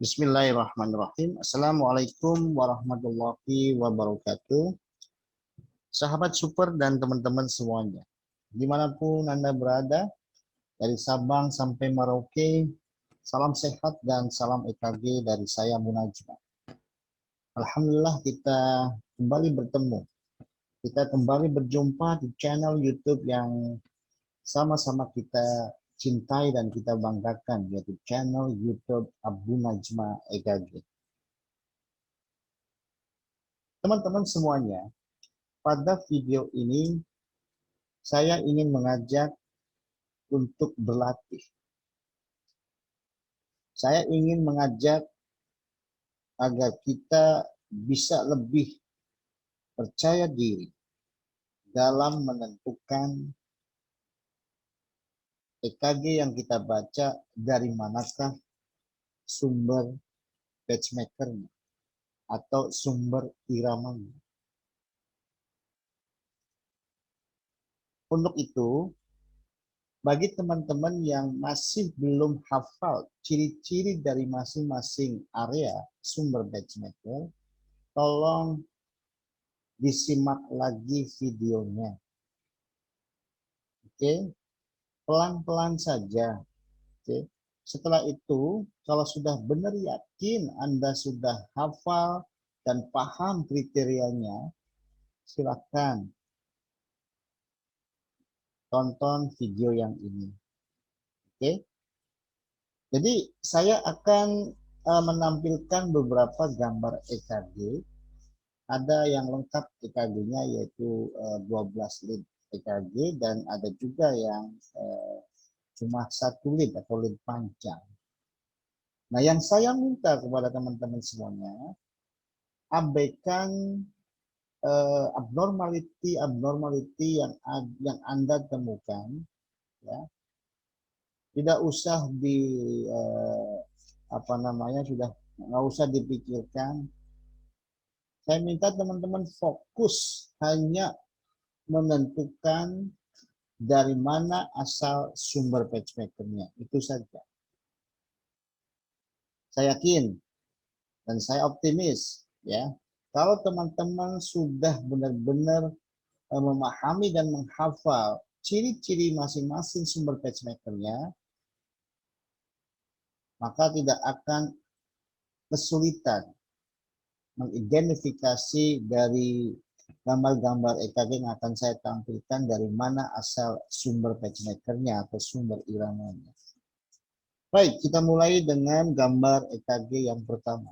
Bismillahirrahmanirrahim. Assalamualaikum warahmatullahi wabarakatuh. Sahabat super dan teman-teman semuanya, dimanapun Anda berada, dari Sabang sampai Merauke, salam sehat dan salam EKG dari saya Munajma. Alhamdulillah kita kembali bertemu. Kita kembali berjumpa di channel YouTube yang sama-sama kita cintai dan kita banggakan, yaitu channel YouTube Abu Najma EKG. Teman-teman semuanya, pada video ini saya ingin mengajak untuk berlatih. Saya ingin mengajak agar kita bisa lebih percaya diri dalam menentukan EKG yang kita baca dari manakah sumber pacemakernya atau sumber iramanya. Untuk itu, bagi teman-teman yang masih belum hafal ciri-ciri dari masing-masing area sumber pacemaker, tolong disimak lagi videonya. Oke, pelan-pelan saja. Oke. Setelah itu, kalau sudah benar yakin Anda sudah hafal dan paham kriterianya, silakan tonton video yang ini. Oke. Jadi saya akan menampilkan beberapa gambar EKG. Ada yang lengkap EKG-nya yaitu 12 lead EKG dan ada juga yang cuma 1 lead atau lead panjang. Nah, yang saya minta kepada teman-teman semuanya, abaikan abnormality yang Anda temukan, ya. Tidak usah sudah nggak usah dipikirkan. Saya minta teman-teman fokus hanya menentukan dari mana asal sumber pacemakernya, itu saja. Saya yakin dan saya optimis, ya, kalau teman-teman sudah benar-benar memahami dan menghafal ciri-ciri masing-masing sumber pacemakernya, maka tidak akan kesulitan mengidentifikasi dari gambar-gambar EKG yang akan saya tampilkan dari mana asal sumber pacemakernya atau sumber iramanya. Baik, kita mulai dengan gambar EKG yang pertama.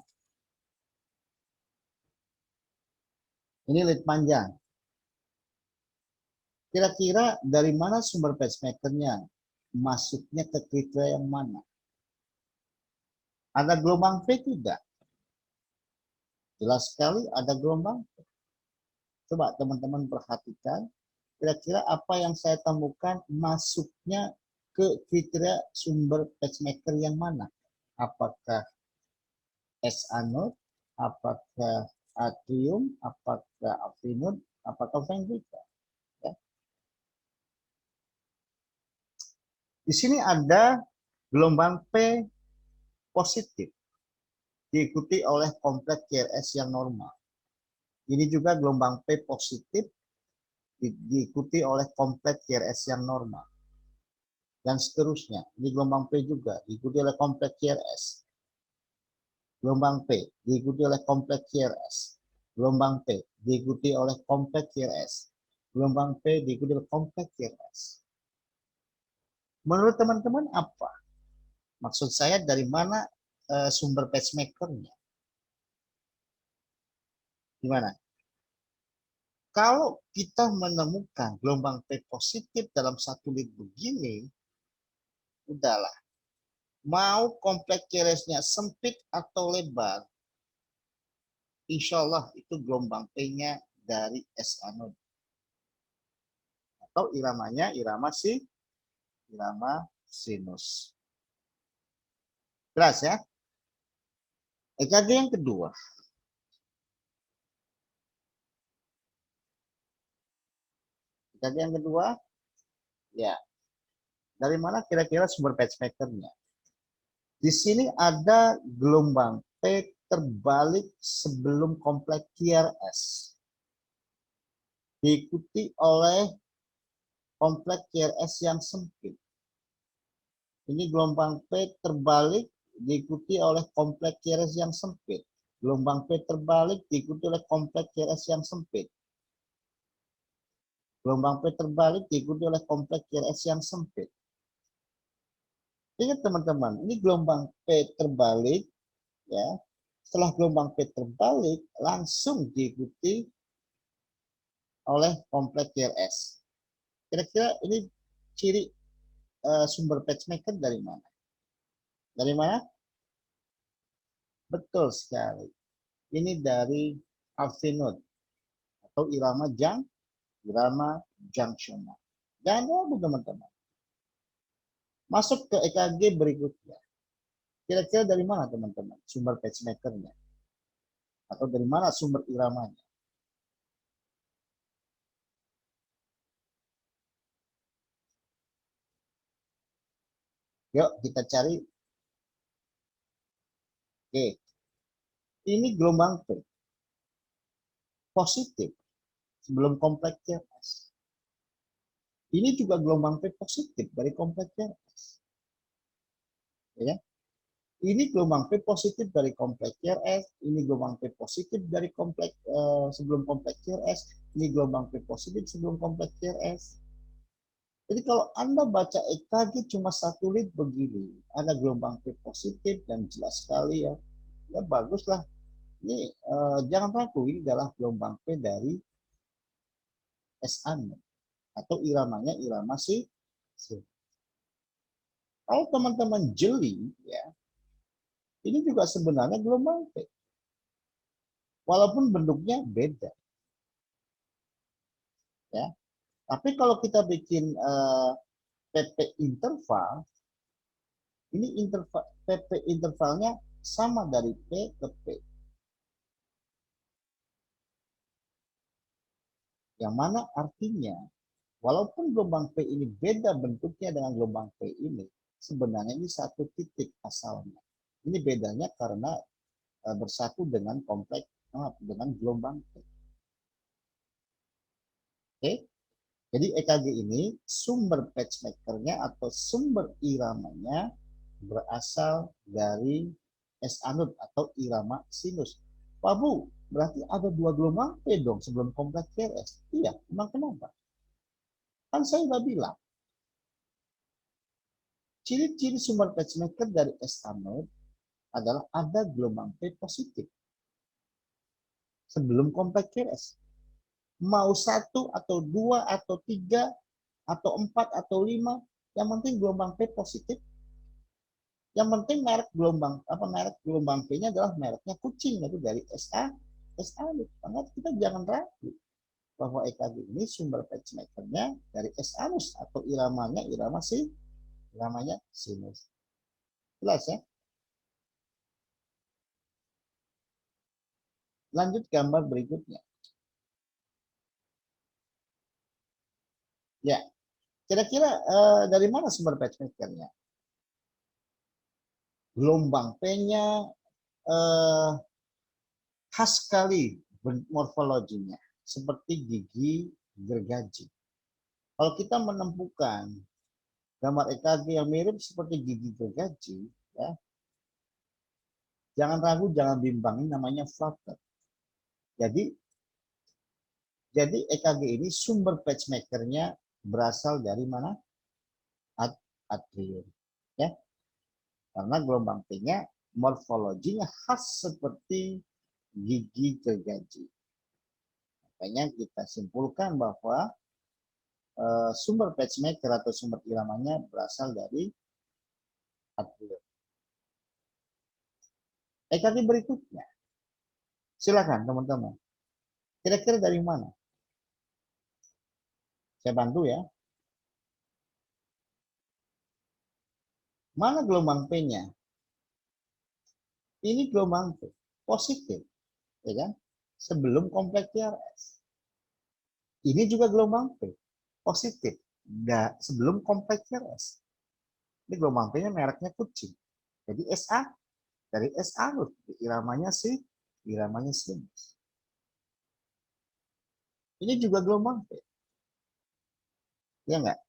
Ini lead panjang. Kira-kira dari mana sumber pacemakernya? Masuknya ke kriteria yang mana? Ada gelombang P tidak? Jelas sekali ada gelombang P. Coba teman-teman perhatikan, kira-kira apa yang saya temukan masuknya ke kriteria sumber pacemaker yang mana? Apakah S anode, apakah atrium, apakah afinode, apakah ventricle? Ya. Di sini ada gelombang P positif, diikuti oleh kompleks QRS yang normal. Ini juga gelombang P positif, diikuti oleh kompleks QRS yang normal. Dan seterusnya. Ini gelombang P juga, diikuti oleh kompleks QRS. Gelombang P, diikuti oleh kompleks QRS. Gelombang P, diikuti oleh kompleks QRS. Gelombang P, diikuti oleh kompleks QRS. Menurut teman-teman apa? Maksud saya dari mana sumber pacemakernya? Gimana? Kalau kita menemukan gelombang P positif dalam satu lead begini, udahlah. Mau kompleks QRS-nya sempit atau lebar, insya Allah itu gelombang P-nya dari S anode. Atau iramanya irama sinus. Jelas ya? EKG yang kedua. EKG yang kedua, ya. Dari mana kira-kira sumber pacemakernya? Di sini ada gelombang P terbalik sebelum kompleks QRS. Diikuti oleh kompleks QRS yang sempit. Ini gelombang P terbalik diikuti oleh kompleks QRS yang sempit. Gelombang P terbalik diikuti oleh kompleks QRS yang sempit. Gelombang P terbalik diikuti oleh kompleks QRS yang sempit. Ingat teman-teman, ini gelombang P terbalik, ya. Setelah gelombang P terbalik, langsung diikuti oleh kompleks QRS. Kira-kira ini ciri sumber pacemaker dari mana? Dari mana? Betul sekali. Ini dari half note atau irama junctional. Jangan ragu teman-teman. Masuk ke EKG berikutnya. Kira-kira dari mana teman-teman sumber pacemakernya? Atau dari mana sumber iramanya? Yuk kita cari. Oke. Ini gelombang P. Positif. Sebelum kompleks QRS. Ini juga gelombang P positif dari kompleks QRS. Ya. Ini gelombang P positif dari kompleks QRS, ini gelombang P positif dari kompleks sebelum kompleks QRS, ini gelombang P positif sebelum kompleks QRS. Jadi kalau Anda baca EKG cuma satu lead begini, ada gelombang P positif dan jelas sekali ya, ya baguslah. Ini jangan ragu, ini adalah gelombang P dari SA atau iramanya irama C. Kalau teman-teman jeli, ya, ini juga sebenarnya gelombang P. Walaupun bentuknya beda. Ya. Tapi kalau kita bikin PP interval, ini interval, PP intervalnya sama dari P ke P. Yang mana artinya, walaupun gelombang P ini beda bentuknya dengan gelombang P ini, sebenarnya ini satu titik asalnya. Ini bedanya karena bersatu dengan kompleks, dengan gelombang P. Oke? Jadi EKG ini sumber pacemakernya atau sumber iramanya berasal dari S-anode atau irama sinus. Pak Bu, berarti ada dua gelombang P dong sebelum kompleks QRS. Iya, emang kenapa? Kan saya udah bilang, ciri-ciri sumber pacemaker dari S-anode adalah ada gelombang P positif sebelum kompleks QRS. Mau satu atau dua atau tiga atau empat atau lima, yang penting gelombang P positif. Yang penting merek gelombang P-nya adalah mereknya kucing, yaitu dari SA. Karena kita jangan ragu bahwa EKG ini sumber pacemakernya dari S-anus atau iramanya sinus. Jelas ya? Lanjut gambar berikutnya. Ya, kira-kira dari mana sumber pacemakernya? Gelombang P-nya khas sekali morfologinya, seperti gigi gergaji. Kalau kita menemukan gambar EKG yang mirip seperti gigi gergaji, ya, jangan ragu, jangan bimbang, ini namanya flutter. Jadi EKG ini sumber pacemakernya berasal dari mana? Atrium. Ya. Karena gelombang P-nya morfologinya khas seperti gigi gergaji. Makanya kita simpulkan bahwa sumber pacemaker atau sumber iramanya berasal dari atrium. EKG berikutnya. Silakan teman-teman. Kira-kira dari mana? Saya bantu ya. Mana gelombang P-nya? Ini gelombang P, positif, ya kan? Sebelum kompleks QRS. Ini juga gelombang P, positif, sebelum kompleks QRS. Ini gelombang P-nya mereknya kucing. Jadi SA dari SA iramanya sinus. Ini juga gelombang P. Ya enggak?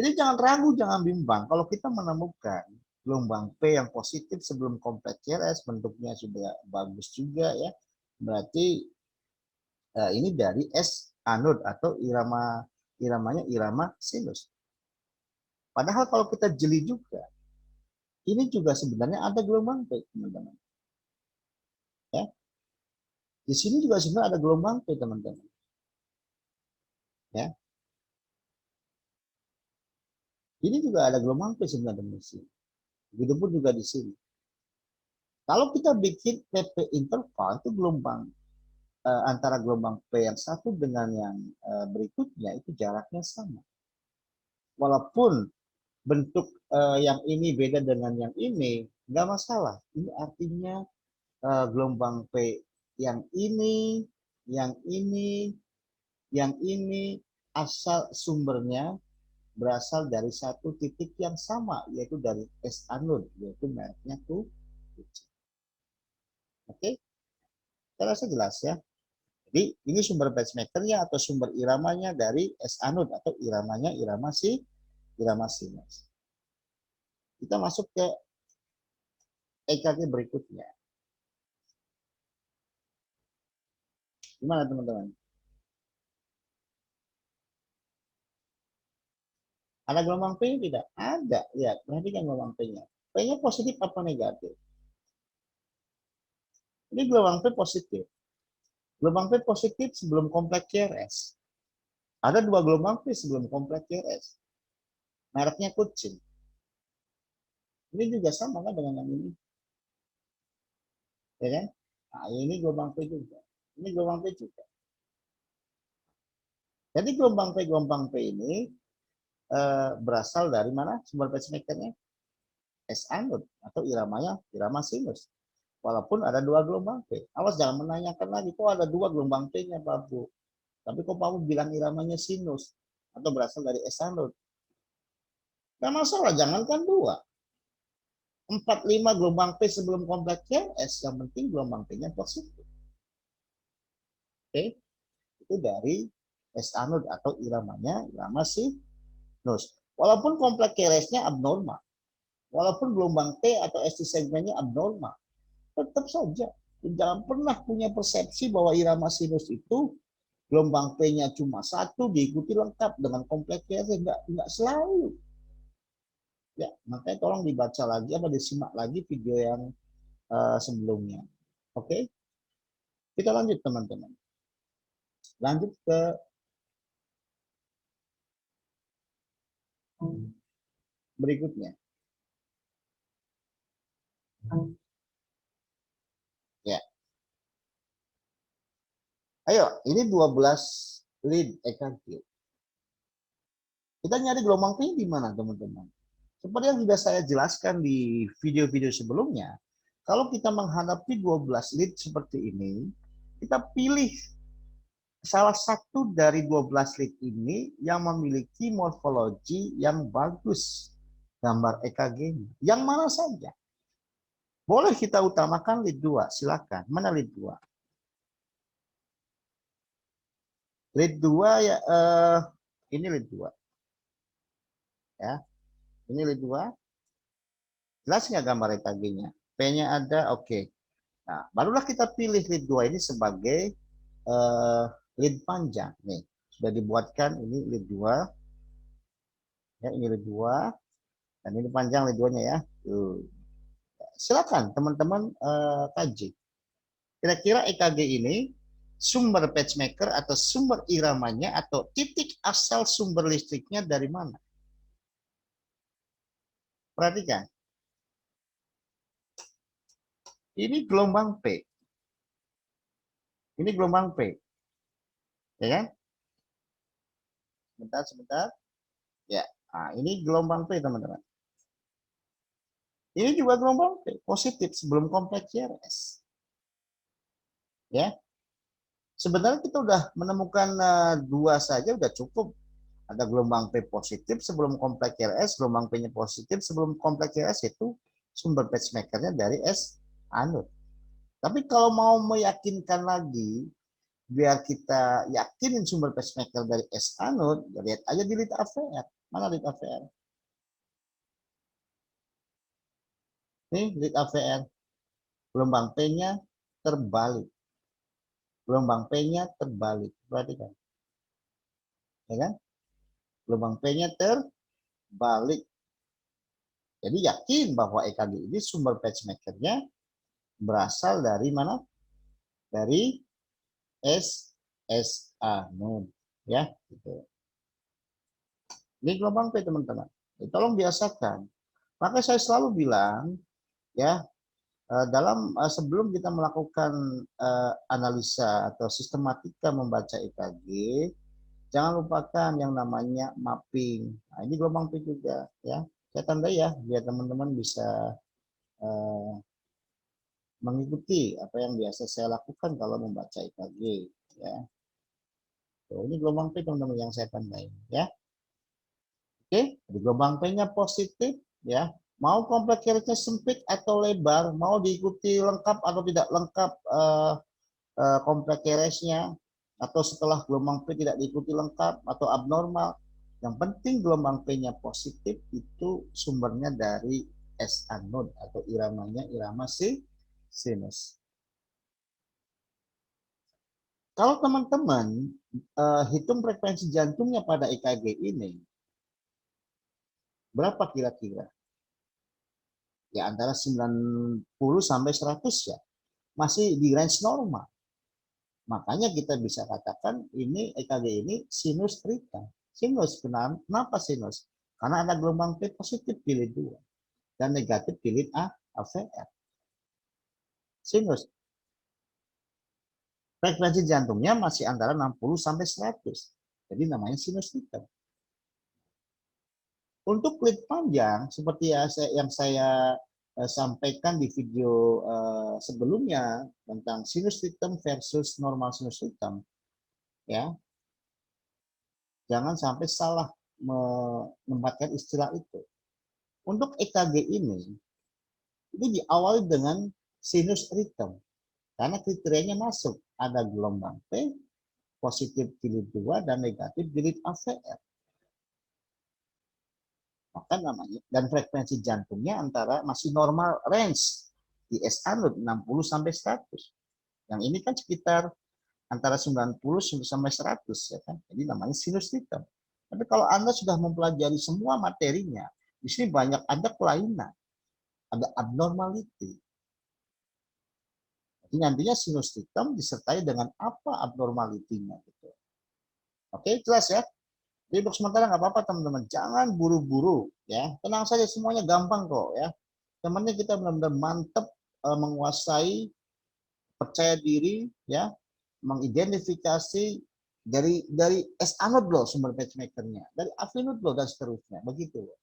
Jadi jangan ragu, jangan bimbang. Kalau kita menemukan gelombang P yang positif sebelum kompleks CRS, bentuknya sudah bagus juga ya. Berarti ini dari S anode atau iramanya irama sinus. Padahal kalau kita jeli juga, ini juga sebenarnya ada gelombang P, teman-teman. Ya. Di sini juga sebenarnya ada gelombang P, teman-teman. Ya. Ini juga ada gelombang P sebenarnya di sini. Begitupun juga di sini. Kalau kita bikin PP interval itu gelombang antara gelombang P yang satu dengan yang berikutnya itu jaraknya sama. Walaupun bentuk yang ini beda dengan yang ini, nggak masalah. Ini artinya gelombang P yang ini, yang ini, yang ini asal sumbernya berasal dari satu titik yang sama, yaitu dari S anode, yaitu mereknya tuh. Oke, saya rasa jelas ya. Jadi ini sumber pacemakernya atau sumber iramanya dari S anode atau iramanya irama sinus. Kita masuk ke EKG berikutnya. Gimana teman-teman? Ada gelombang P tidak? Ada. Lihat, perhatikan gelombang P-nya. P-nya positif apa negatif? Ini gelombang P positif. Gelombang P positif sebelum kompleks CRS. Ada dua gelombang P sebelum kompleks CRS. Mereknya kucing. Ini juga sama kan dengan yang ini. Ya kan? Nah, ini gelombang P juga. Ini gelombang P juga. Jadi gelombang P ini berasal dari mana sumber pacemakernya? S anode atau irama sinus. Walaupun ada dua gelombang P. Awas jangan menanyakan lagi, kok ada dua gelombang P-nya Pak Bu. Tapi kok Pak Bu bilang iramanya sinus atau berasal dari S anode? Gak masalah, jangankan dua. 4-5 gelombang P sebelum kompleks CRS, yang penting gelombang P-nya positif. Oke, itu dari S anode atau irama sinus. Walaupun kompleks CRS-nya abnormal, walaupun gelombang T atau ST segmennya abnormal, tetap saja jangan pernah punya persepsi bahwa irama sinus itu gelombang P-nya cuma satu diikuti lengkap dengan kompleks CRS. Enggak selalu. Ya, makanya tolong dibaca lagi apa disimak lagi video yang sebelumnya. Oke, kita lanjut teman-teman. Lanjut ke berikutnya. Ya. Ayo, ini 12 lead EKG. Kita nyari gelombang P di mana, teman-teman? Seperti yang sudah saya jelaskan di video-video sebelumnya, kalau kita menghadapi 12 lead seperti ini, kita pilih salah satu dari 12 lead ini yang memiliki morfologi yang bagus, gambar EKG-nya. Yang mana saja. Boleh kita utamakan lead 2, silakan. Mana lead 2? Lead 2 ya, ini lead 2. Ya, ini lead 2. Jelas nggak gambar EKG-nya? P-nya ada, oke. Nah, barulah kita pilih lead 2 ini sebagai lead panjang. Nih, sudah dibuatkan ini lead 2. Ya, ini lead 2. Dan ini panjang lead 2-nya ya. Silakan teman-teman kaji. Kira-kira EKG ini sumber pacemaker atau sumber iramanya atau titik asal sumber listriknya dari mana? Perhatikan. Ini gelombang P. Ini gelombang P. Ya kan? Sebentar. Ya, nah, ini gelombang P teman-teman. Ini juga gelombang P, positif sebelum kompleks CRS. Ya, sebenarnya kita udah menemukan dua saja udah cukup. Ada gelombang P positif sebelum kompleks RS, gelombang P-nya positif sebelum kompleks RS, itu sumber pacemakernya dari S anode. Tapi kalau mau meyakinkan lagi, biar kita yakinin sumber pacemaker dari S anode, ya lihat aja di lead AVR. Mana lead AVR? Nih lead AVR. Gelombang P-nya terbalik. Gelombang P-nya terbalik. Perhatikan. Ya kan? Gelombang P-nya terbalik. Jadi yakin bahwa EKG ini sumber pacemakernya berasal dari mana? Dari SSA node, ya. Gitu. Ini gelombang P, teman-teman. Tolong biasakan. Maka saya selalu bilang, ya, dalam sebelum kita melakukan analisa atau sistematika membaca EKG, jangan lupakan yang namanya mapping. Nah, ini gelombang P juga, ya. Saya tandai ya, biar teman-teman bisa mengikuti apa yang biasa saya lakukan kalau membaca EKG, ya. Tuh, ini gelombang P, teman-teman, yang saya tandai, ya. Oke, di gelombang P-nya positif, ya. Mau kompleks irisnya sempit atau lebar, mau diikuti lengkap atau tidak lengkap kompleks irisnya, atau setelah gelombang P tidak diikuti lengkap atau abnormal. Yang penting gelombang P-nya positif, itu sumbernya dari S anode atau iramanya irama sinus. Kalau teman-teman hitung frekuensi jantungnya pada EKG ini, berapa kira-kira? Ya antara 90 sampai 100 ya. Masih di range normal. Makanya kita bisa katakan ini EKG ini sinus triton. Sinus, kenapa sinus? Karena ada gelombang P positif di lead 2 dan negatif di lead AVR. Sinus. Frekuensi jantungnya masih antara 60 sampai 100. Jadi namanya sinus triton. Untuk lead panjang, seperti yang saya sampaikan di video sebelumnya tentang sinus triton versus normal sinus triton, ya, jangan sampai salah menempatkan istilah itu. Untuk EKG ini diawali dengan sinus triton, karena kriterianya masuk, ada gelombang P, positif di lead 2 dan negatif di lead AVR. Maka namanya, dan frekuensi jantungnya antara masih normal range di S anode 60 sampai 100. Yang ini kan sekitar antara 90 sampai 100 ya kan. Jadi namanya sinus triton. Tapi kalau Anda sudah mempelajari semua materinya, di sini banyak ada kelainan, ada abnormality. Jadi nantinya sinus triton disertai dengan apa abnormality-nya gitu. Oke, jelas ya? Jadi untuk sementara nggak apa-apa teman-teman, jangan buru-buru ya, tenang saja, semuanya gampang kok ya. Yang penting kita benar-benar mantep menguasai, percaya diri ya, mengidentifikasi dari S anode loh sumber pacemakernya, dari AV node loh dan seterusnya, begitu loh.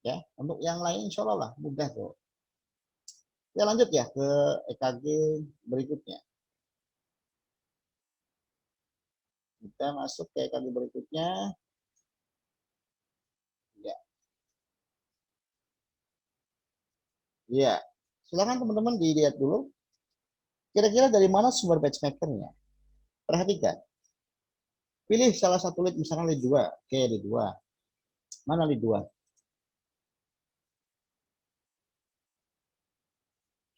Ya, untuk yang lain insya Allah lah mudah kok. Ya lanjut ya ke EKG berikutnya. Kita masuk ke EKG berikutnya. Ya, ya. Silakan teman-teman dilihat dulu. Kira-kira dari mana sumber pacemakernya? Perhatikan. Pilih salah satu lead, misalnya lead 2. Oke, lead 2. Mana lead 2?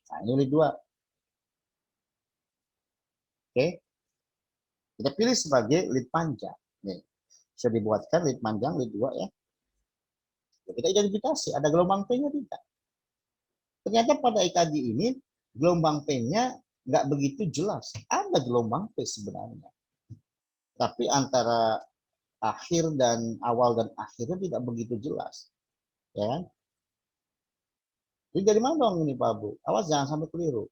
Nah, ini lead 2. Oke. Kita pilih sebagai lead panjang. Nih, sudah dibuatkan lead panjang, lead 2 ya. Kita identifikasi, ada gelombang P-nya tidak. Ternyata pada EKG ini, gelombang P-nya nggak begitu jelas. Ada gelombang P sebenarnya. Tapi antara akhir dan awal dan akhirnya tidak begitu jelas. Ya kan? Jadi dari mana dong ini Pak Bu? Awas jangan sampai keliru.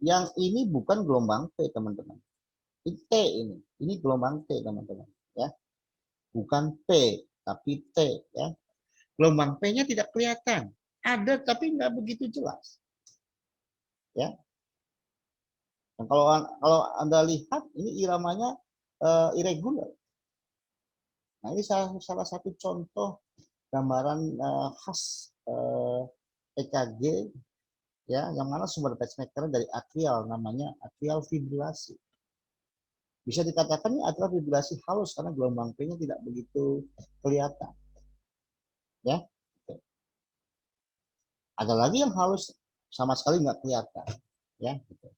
Yang ini bukan gelombang P, teman-teman. Ini T ini. Ini gelombang T, teman-teman. Ya. Bukan P, tapi T. Ya. Gelombang P-nya tidak kelihatan. Ada, tapi nggak begitu jelas. Ya. Dan kalau Anda lihat, ini iramanya irregular. Nah, ini salah satu contoh gambaran khas EKG ya, yang mana sumber pacemaker dari atrial, namanya atrial fibrilasi. Bisa dikatakan ini atrial fibrilasi halus karena gelombang P-nya tidak begitu kelihatan. Ya, ada lagi yang halus sama sekali nggak kelihatan. Ya, gitu.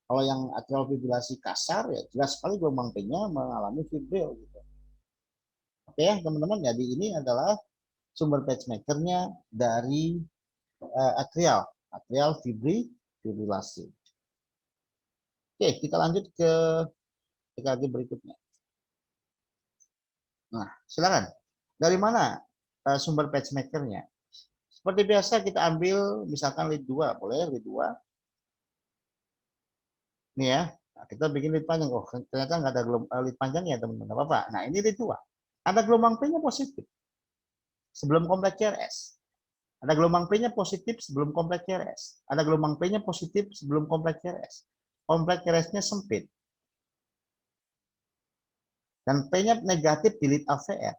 Kalau yang atrial fibrilasi kasar ya jelas sekali gelombang P-nya mengalami fibril. Gitu. Oke ya teman-teman, jadi ini adalah sumber pacemakernya dari atrial fibrilasi. Oke, kita lanjut ke EKG berikutnya. Nah, silakan. Dari mana sumber pacemakernya? Seperti biasa kita ambil misalkan lead 2, boleh lead 2. Nih ya, nah, kita bikin lead panjang. Oh, ternyata nggak ada lead panjangnya teman-teman. Apa-apa. Nah, ini lead 2. Ada gelombang P-nya positif sebelum kompleks CRS. Ada gelombang P-nya positif sebelum kompleks CRS. Ada gelombang P-nya positif sebelum kompleks CRS. Kompleks CRS-nya sempit. Dan P-nya negatif di lead AVR.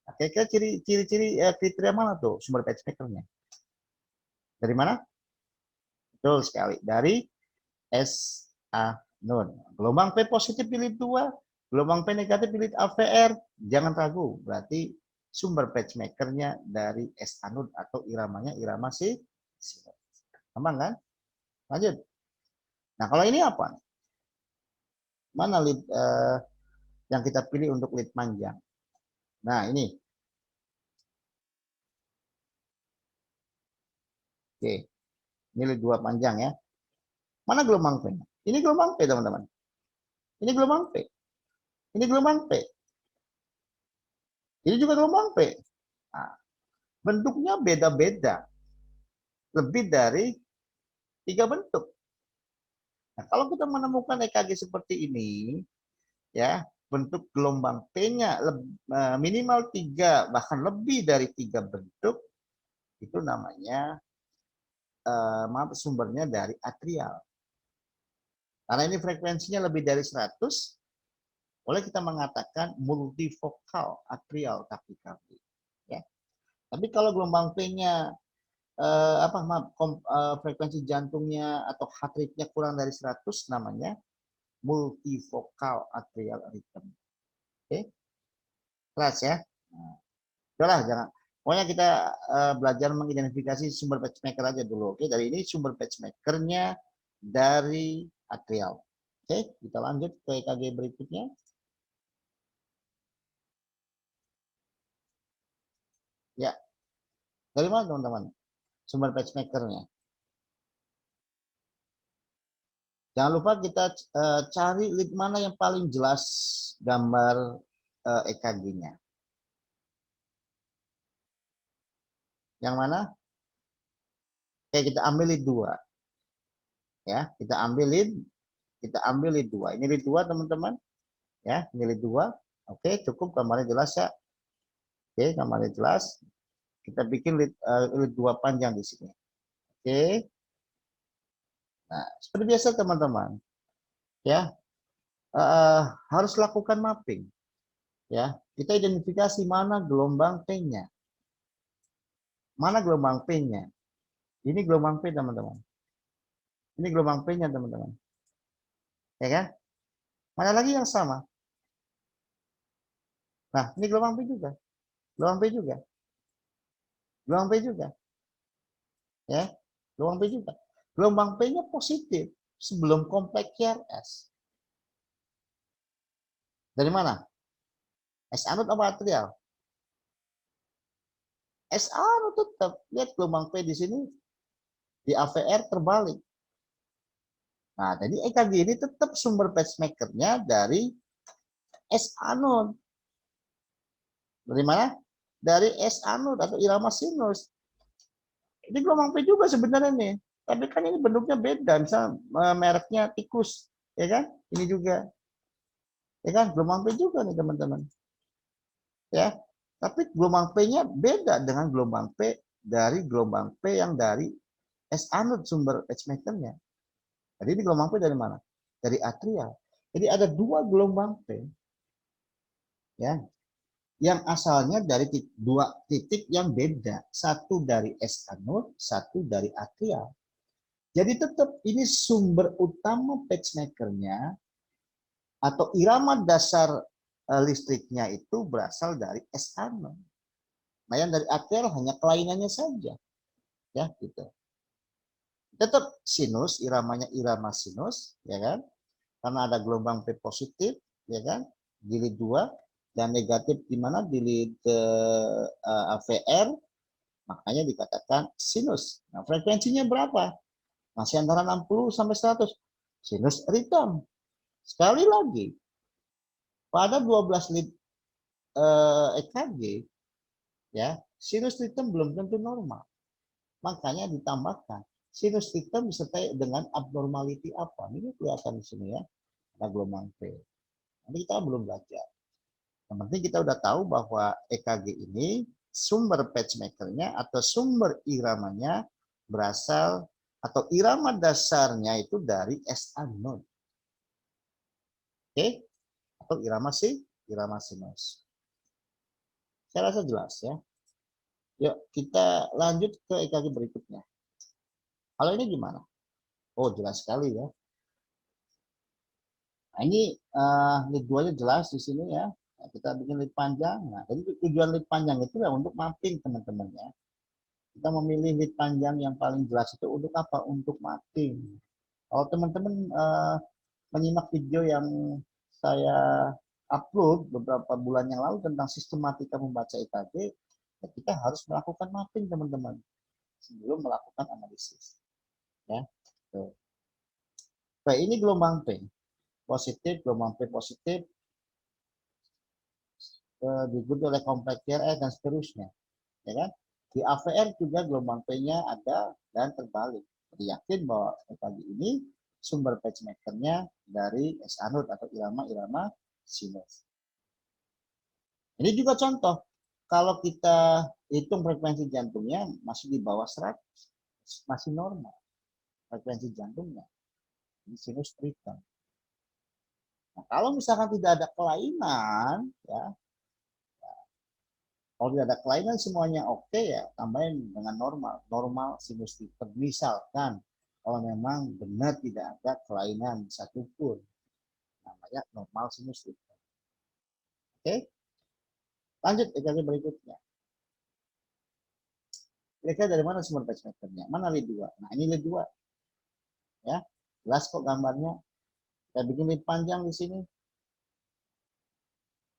Nah, kira-kira ciri-ciri kriteria mana tuh sumber pacemakernya? Dari mana? Betul sekali. Dari SA node. Gelombang P positif di lead 2, gelombang P negatif di lead AVR. Jangan ragu, berarti sumber pacemakernya dari SA node atau iramanya irama si. Gampang kan? Lanjut. Nah, kalau ini apa? Mana lead yang kita pilih untuk lead panjang? Nah, ini. Oke. Ini lead 2 panjang ya. Mana gelombang P? Ini gelombang P, teman-teman. Ini gelombang P. Ini gelombang P. Ini juga gelombang P. Nah, bentuknya beda-beda. Lebih dari 3 bentuk. Nah, kalau kita menemukan EKG seperti ini, ya bentuk gelombang P-nya minimal 3, bahkan lebih dari 3 bentuk, itu namanya sumbernya dari atrial. Karena ini frekuensinya lebih dari 100, boleh kita mengatakan multivokal atrial tachycardia. Ya. Tapi kalau gelombang P-nya frekuensi jantungnya atau heart rate-nya kurang dari 100, namanya multivokal atrial rhythm. Oke, keras ya. Nah, udahlah jangan. Pokoknya kita belajar mengidentifikasi sumber pacemaker aja dulu. Oke, dari ini sumber pacemakernya dari atrial. Oke, kita lanjut ke EKG berikutnya. Ya, dari mana teman-teman sumber pacemakernya? Jangan lupa kita cari lead mana yang paling jelas gambar EKG-nya. Yang mana? Oke, kita ambil lead 2. Ya, kita ambil lead 2. Ini lead 2, teman-teman. Ya, ini lead 2. Oke, cukup gambarnya jelas ya. Oke, gambarnya jelas. Kita bikin lead 2 panjang di sini. Oke. Nah, seperti biasa teman-teman. Ya, harus lakukan mapping. Ya, kita identifikasi mana gelombang P-nya. Mana gelombang P-nya? Ini gelombang P, teman-teman. Ini gelombang P-nya, teman-teman. Ya kan? Mana lagi yang sama? Nah, ini gelombang P juga. Gelombang P juga. Gelombang P juga. Ya, gelombang P juga. Gelombang P-nya positif sebelum kompleks CRS. Dari mana? S anode apa atrial? S anode tetap. Lihat gelombang P di sini di AVR terbalik. Nah, jadi EKG ini tetap sumber pacemakernya dari S anode. Dari mana? Dari S anode atau irama sinus. Ini gelombang P juga sebenarnya nih. Tapi kan ini bentuknya beda. Misalnya mereknya tikus. Ya kan? Ini juga. Ya kan? Gelombang P juga nih teman-teman. Ya. Tapi gelombang P-nya beda dengan gelombang P dari gelombang P yang dari S anode sumber pacemakernya. Jadi ini gelombang P dari mana? Dari atrial. Jadi ada 2 gelombang P. Ya. yang asalnya dari dua titik yang beda, satu dari S anode, satu dari atrial. Jadi tetap ini sumber utama pacemaker-nya atau irama dasar listriknya itu berasal dari S anode. Nah, yang dari atrial hanya kelainannya saja, ya gitu. Tetap sinus, iramanya irama sinus, ya kan? Karena ada gelombang P positif, ya kan? Di lead 2 dan negatif di mana di lead AVR, makanya dikatakan sinus. Nah, frekuensinya berapa? Masih antara 60 sampai 100. Sinus ritem. Sekali lagi, pada 12 lead EKG, ya, sinus ritem belum tentu normal. Makanya ditambahkan sinus ritem disertai dengan abnormality apa? Ini kelihatan di sini ya, ada gelombang P. Nanti kita belum belajar. Yang penting kita udah tahu bahwa EKG ini sumber pacemaker-nya atau sumber iramanya berasal atau irama dasarnya itu dari S anode. Oke? Atau irama sinus. Saya rasa jelas ya. Yuk kita lanjut ke EKG berikutnya. Kalau ini gimana? Oh, jelas sekali ya. Nah, ini lead 2-nya jelas di sini ya. Nah, kita bikin lead panjang. Nah, jadi tujuan lead panjang itu ya untuk mapping teman-teman ya. Kita memilih lead panjang yang paling jelas itu untuk apa? Untuk mapping. Kalau teman-teman menyimak video yang saya upload beberapa bulan yang lalu tentang sistematika membaca EKG, ya kita harus melakukan mapping teman-teman sebelum melakukan analisis. Ya. Tuh. Baik, ini gelombang P positif, gelombang P positif, diikuti oleh kompleks RS dan seterusnya. Ya kan? Di AVR juga gelombang P-nya ada dan terbalik. Jadi yakin bahwa EKG ini sumber pacemaker-nya dari S anode atau irama-irama sinus. Ini juga contoh, kalau kita hitung frekuensi jantungnya masih di bawah 100, masih normal frekuensi jantungnya. Ini sinus triton. Nah, kalau misalkan tidak ada kelainan, ya, kalau tidak ada kelainan semuanya oke ya, tambahin dengan normal sinus triton. Misalkan kalau memang benar tidak ada kelainan satupun, namanya normal sinus triton. Oke, lanjut EKG berikutnya. Kira-kira dari mana sumber pacemaker-nya? Mana lead 2? Nah, ini lead 2. Ya, jelas kok gambarnya. Saya bikin lead panjang di sini.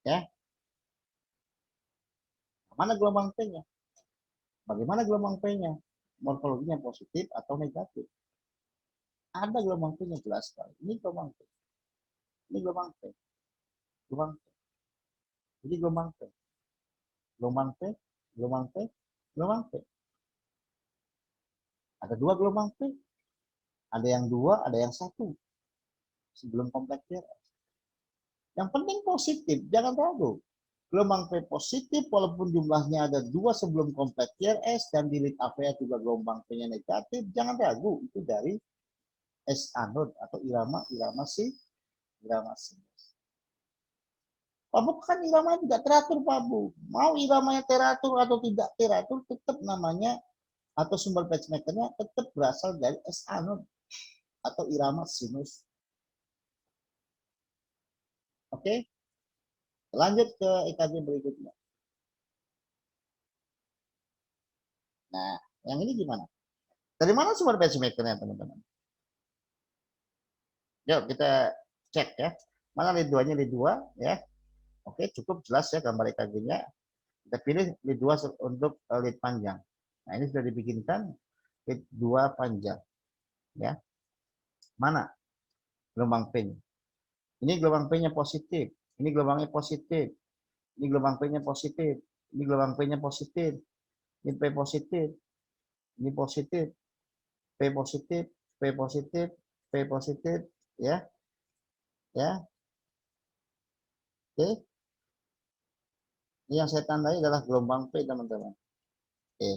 Ya. Mana gelombang P-nya? Bagaimana gelombang P-nya? Morfologinya positif atau negatif? Ada gelombang P-nya jelas sekali. Ini gelombang P. Ini gelombang P. Gelombang P. Jadi gelombang P. Gelombang P, gelombang P, gelombang P. Ada dua gelombang P. Ada yang dua, ada yang satu. Sebelum kompleks RS. Yang penting positif, jangan ragu. Gelombang P positif walaupun jumlahnya ada dua sebelum kompleks RS dan di lead AVR juga gelombang P-nya negatif, jangan ragu itu dari S anode atau irama sinus. Pak Bu kan iramanya tidak teratur Pak Bu. Mau iramanya teratur atau tidak teratur tetap namanya atau sumber pacemaker-nya tetap berasal dari S anode atau irama sinus. Oke? Lanjut ke EKG berikutnya. Nah, yang ini gimana? Dari mana sumber pacemaker-nya teman-teman? Yuk kita cek ya. Mana lead 2-nya lead 2 ya. Oke, cukup jelas ya gambar EKG-nya. Kita pilih lead 2 untuk lead panjang. Nah, ini sudah dibikinkan lead 2 panjang. Ya. Mana gelombang P-nya? Ini gelombang P-nya positif. Ini gelombangnya positif. Ini gelombang P-nya positif. Ini gelombang P-nya positif. Ini P positif. Ini positif. P positif. P positif. P positif. Ya. Ya. Oke. Ini yang saya tandai adalah gelombang P, teman-teman. Oke.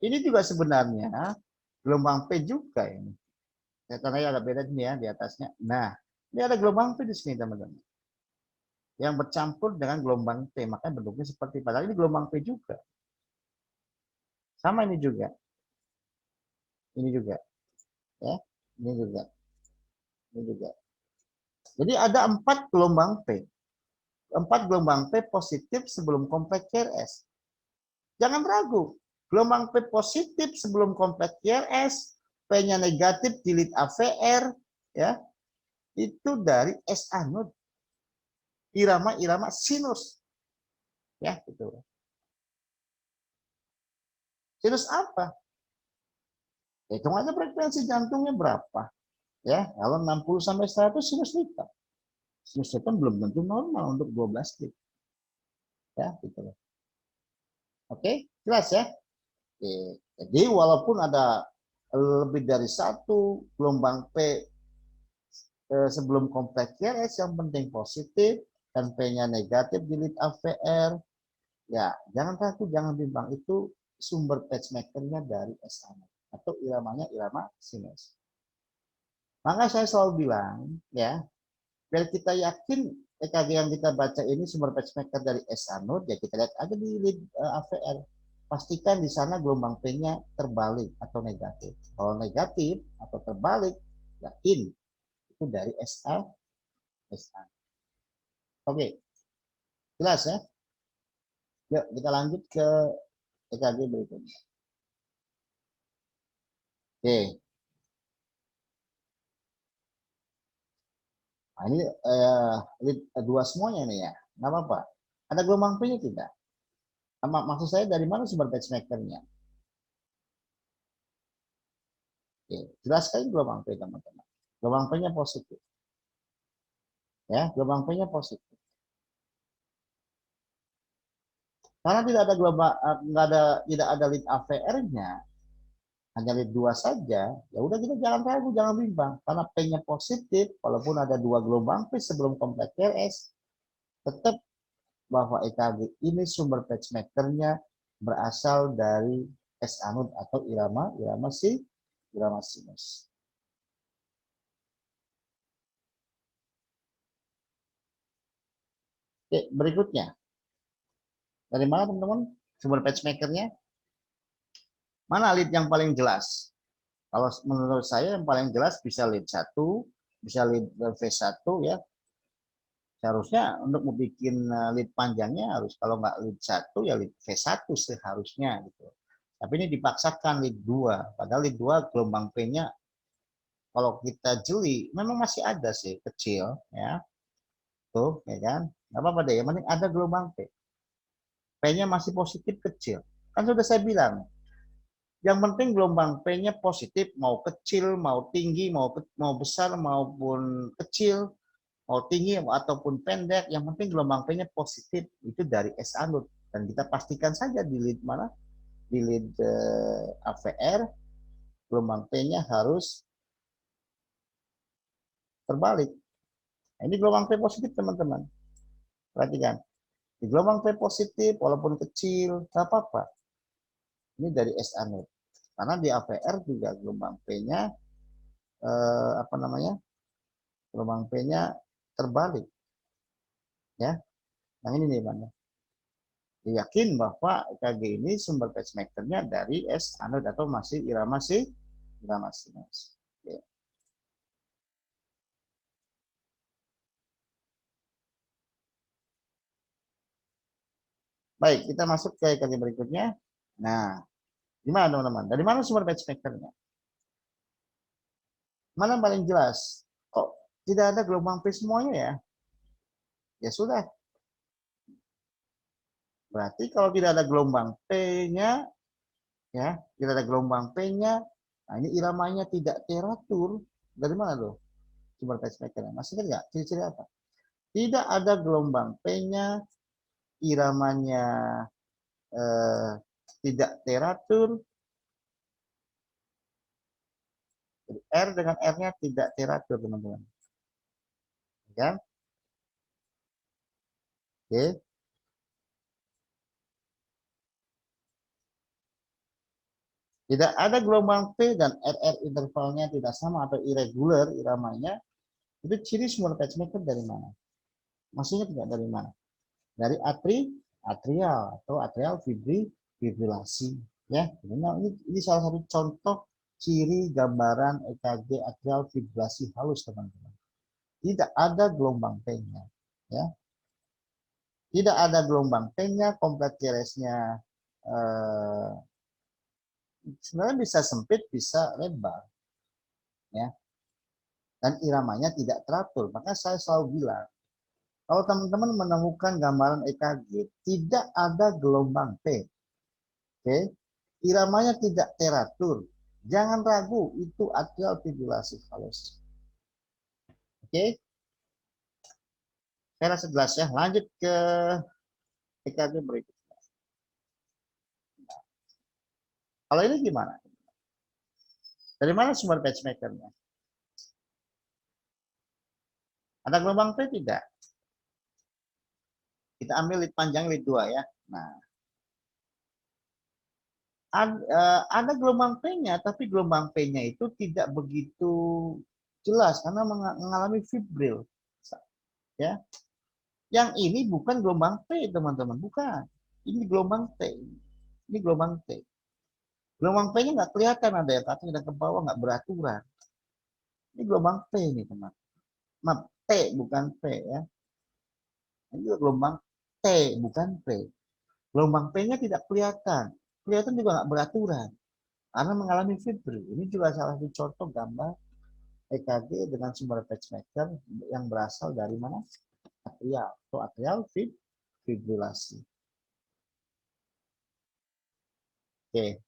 Ini juga sebenarnya gelombang P juga ini. Saya tandai agak beda ini ya di atasnya. Nah, ini ada gelombang P di sini, teman-teman. yang bercampur dengan gelombang P, makanya bentuknya seperti padahal ini gelombang P juga. Sama ini juga. Ini juga, ya. Ini juga. Ini juga. Jadi ada 4 gelombang P. 4 gelombang P positif sebelum kompleks QRS. Jangan ragu. Gelombang P positif sebelum kompleks QRS, P-nya negatif di lead AVR, ya, itu dari S anode. Irama-irama sinus. Ya, gitu. Sinus apa? Hitung aja frekuensi jantungnya berapa. Ya, kalau 60 sampai 100 sinus liter. Sinus liter belum tentu normal untuk 12 detik. Ya, gitu. Oke, jelas ya? Oke. Jadi walaupun ada lebih dari 1 gelombang P sebelum kompleks QRS yang penting positif dan P-nya negatif di lead AVR, ya jangan takut, jangan bimbang, itu sumber pacemaker-nya dari S atau iramanya irama sinus. Maka saya selalu bilang, ya, biar kita yakin EKG yang kita baca ini sumber pacemaker dari S anode, ya kita lihat aja di lead AVR. Pastikan di sana gelombang P-nya terbalik atau negatif. Kalau negatif atau terbalik, yakin itu dari SA. Oke, jelas ya? Yuk kita lanjut ke EKG berikutnya. Oke, nah ini lead 2 semuanya nih ya, nggak apa-apa. Ada gelombang P-nya tidak? Maksud saya dari mana sumber pacemaker-nya? Oke, jelaskan gelombang P teman-teman. Gelombang P-nya positif. Ya, gelombang P-nya positif. Karena tidak ada gelombang, tidak ada lead AVR-nya, hanya lead 2 saja, ya udah kita jangan ragu, jangan bimbang. Karena P-nya positif, walaupun ada 2 gelombang P sebelum kompleks QRS, tetap bahwa EKG ini sumber pacemaker-nya berasal dari S anode atau irama sinus. Oke, berikutnya. Dari mana teman-teman sumber pacemaker-nya? Mana lead yang paling jelas? Kalau menurut saya yang paling jelas bisa lead 1, bisa lead V1 ya. Seharusnya untuk membuat lead panjangnya harus kalau nggak lead 1 ya lead V1 seharusnya gitu. Tapi ini dipaksakan lead 2. Padahal lead 2 gelombang P-nya kalau kita jeli memang masih ada sih kecil ya. Tuh, ya kan? Nggak apa-apa deh, yang penting ada gelombang P. P-nya masih positif kecil. Kan sudah saya bilang, yang penting gelombang P-nya positif, mau kecil, mau tinggi, mau besar maupun kecil, mau tinggi ataupun pendek, yang penting gelombang P-nya positif, itu dari S anode. Dan kita pastikan saja di lead mana? Di lead AVR, gelombang P-nya harus terbalik. Nah, ini gelombang P positif teman-teman. Perhatikan. Di gelombang P positif, walaupun kecil, tak apa-apa. Ini dari S anode. Karena di AVR juga gelombang P-nya apa namanya? Gelombang P-nya terbalik. Ya, yang ini nih Bang. Yakin bahwa EKG ini sumber pacemaker-nya dari S anode atau masih irama sinus. Oke. Baik, kita masuk ke EKG berikutnya. Nah, gimana teman-teman? Dari mana sumber pacemaker-nya? Mana yang paling jelas? Kok tidak ada gelombang P semuanya ya? Ya sudah. Berarti kalau tidak ada gelombang P-nya, ya, tidak ada gelombang P-nya, nah ini iramanya tidak teratur. Dari mana tuh? Sumber pacemaker-nya. Masih ingat nggak? Ciri-ciri apa? Tidak ada gelombang P-nya, iramanya eh, tidak teratur, jadi R dengan R-nya tidak teratur, teman-teman. Ya, oke. Tidak ada gelombang P dan RR intervalnya tidak sama atau irregular iramanya, itu ciri sumber pacemaker dari mana? Masih ingat nggak dari mana? Dari atrial atau atrial fibrilasi. Ya, ini salah satu contoh ciri gambaran EKG atrial fibrilasi halus, teman-teman. Tidak ada gelombang P-nya. Ya, tidak ada gelombang P-nya, kompleks QRS-nya sebenarnya bisa sempit, bisa lebar, ya. Dan iramanya tidak teratur. Maka saya selalu bilang, kalau teman-teman menemukan gambaran EKG, tidak ada gelombang P, oke, iramanya tidak teratur, jangan ragu, itu atrial fibrilasi halus. Oke, saya rasa jelas ya. Lanjut ke EKG berikutnya. Kalau ini gimana? Dari mana sumber pacemakernya? Ada gelombang P tidak? Kita ambil lead panjang, lead 2 ya. Nah, ada gelombang P-nya, tapi gelombang P-nya itu tidak begitu jelas karena mengalami fibril. Ya, yang ini bukan gelombang P, teman-teman, bukan. Ini gelombang T. Ini gelombang T. Gelombang P-nya nggak kelihatan, ada yang ke atas, ada ke bawah, nggak beraturan. Ini gelombang P ini, teman. Maaf, T bukan P ya. Ini juga gelombang T bukan P. Gelombang P-nya tidak kelihatan. Kelihatan juga nggak beraturan karena mengalami fibril. Ini juga salah satu contoh gambar EKG dengan sumber pacemaker yang berasal dari mana? Atrial atau atrial fibrilasi. Oke,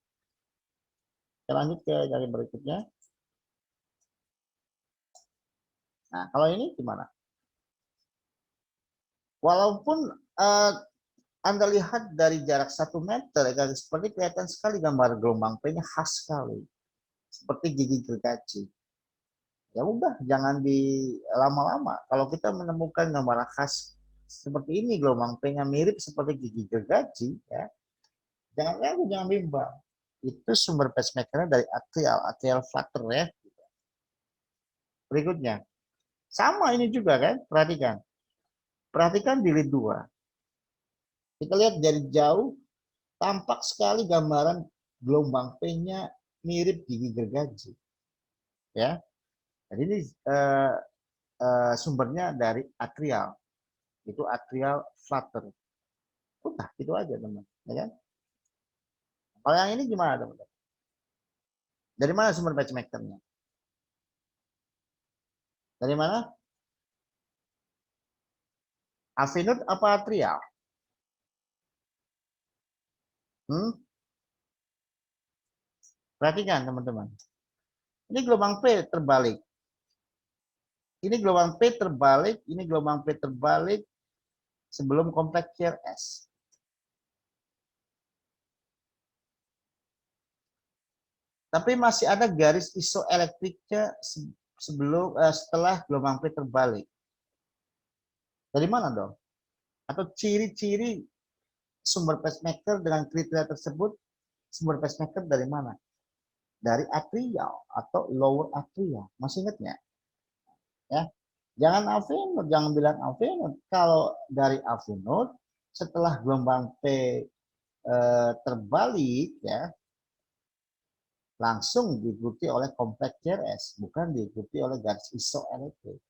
kita lanjut ke dari berikutnya. Nah, kalau ini gimana? Walaupun Anda lihat dari jarak 1 meter, seperti kelihatan sekali gambar gelombang P-nya khas sekali. Seperti gigi gergaji. Ya udah, jangan di lama-lama. Kalau kita menemukan gambar khas seperti ini, gelombang P-nya mirip seperti gigi gergaji, ya, jangan ragu, jangan bimbang. Itu sumber pacemaker dari atrial flutter ya. Berikutnya, sama ini juga kan, perhatikan. Perhatikan di lead 2. Kita lihat dari jauh, tampak sekali gambaran gelombang P-nya mirip gigi gergaji. Ya, jadi ini sumbernya dari atrial. Itu atrial flutter. Udah, itu aja teman. Ya kan? Kalau yang ini gimana teman? Dari mana sumber pacemakernya? Dari mana? Avinode apa atrial? Hmm? Perhatikan teman-teman. Ini gelombang P terbalik. Ini gelombang P terbalik, ini gelombang P terbalik sebelum kompleks QRS. Tapi masih ada garis isoelektriknya setelah gelombang P terbalik. Dari mana dong? Atau ciri-ciri sumber pacemaker dengan kriteria tersebut, sumber pacemaker dari mana? Dari atrial atau lower atrial. Masih ingatnya? Ya. Jangan avinode, jangan bilang avinode. Kalau dari avinode, setelah gelombang P terbalik, ya, langsung diikuti oleh kompleks QRS, bukan diikuti oleh garis isoelektrik.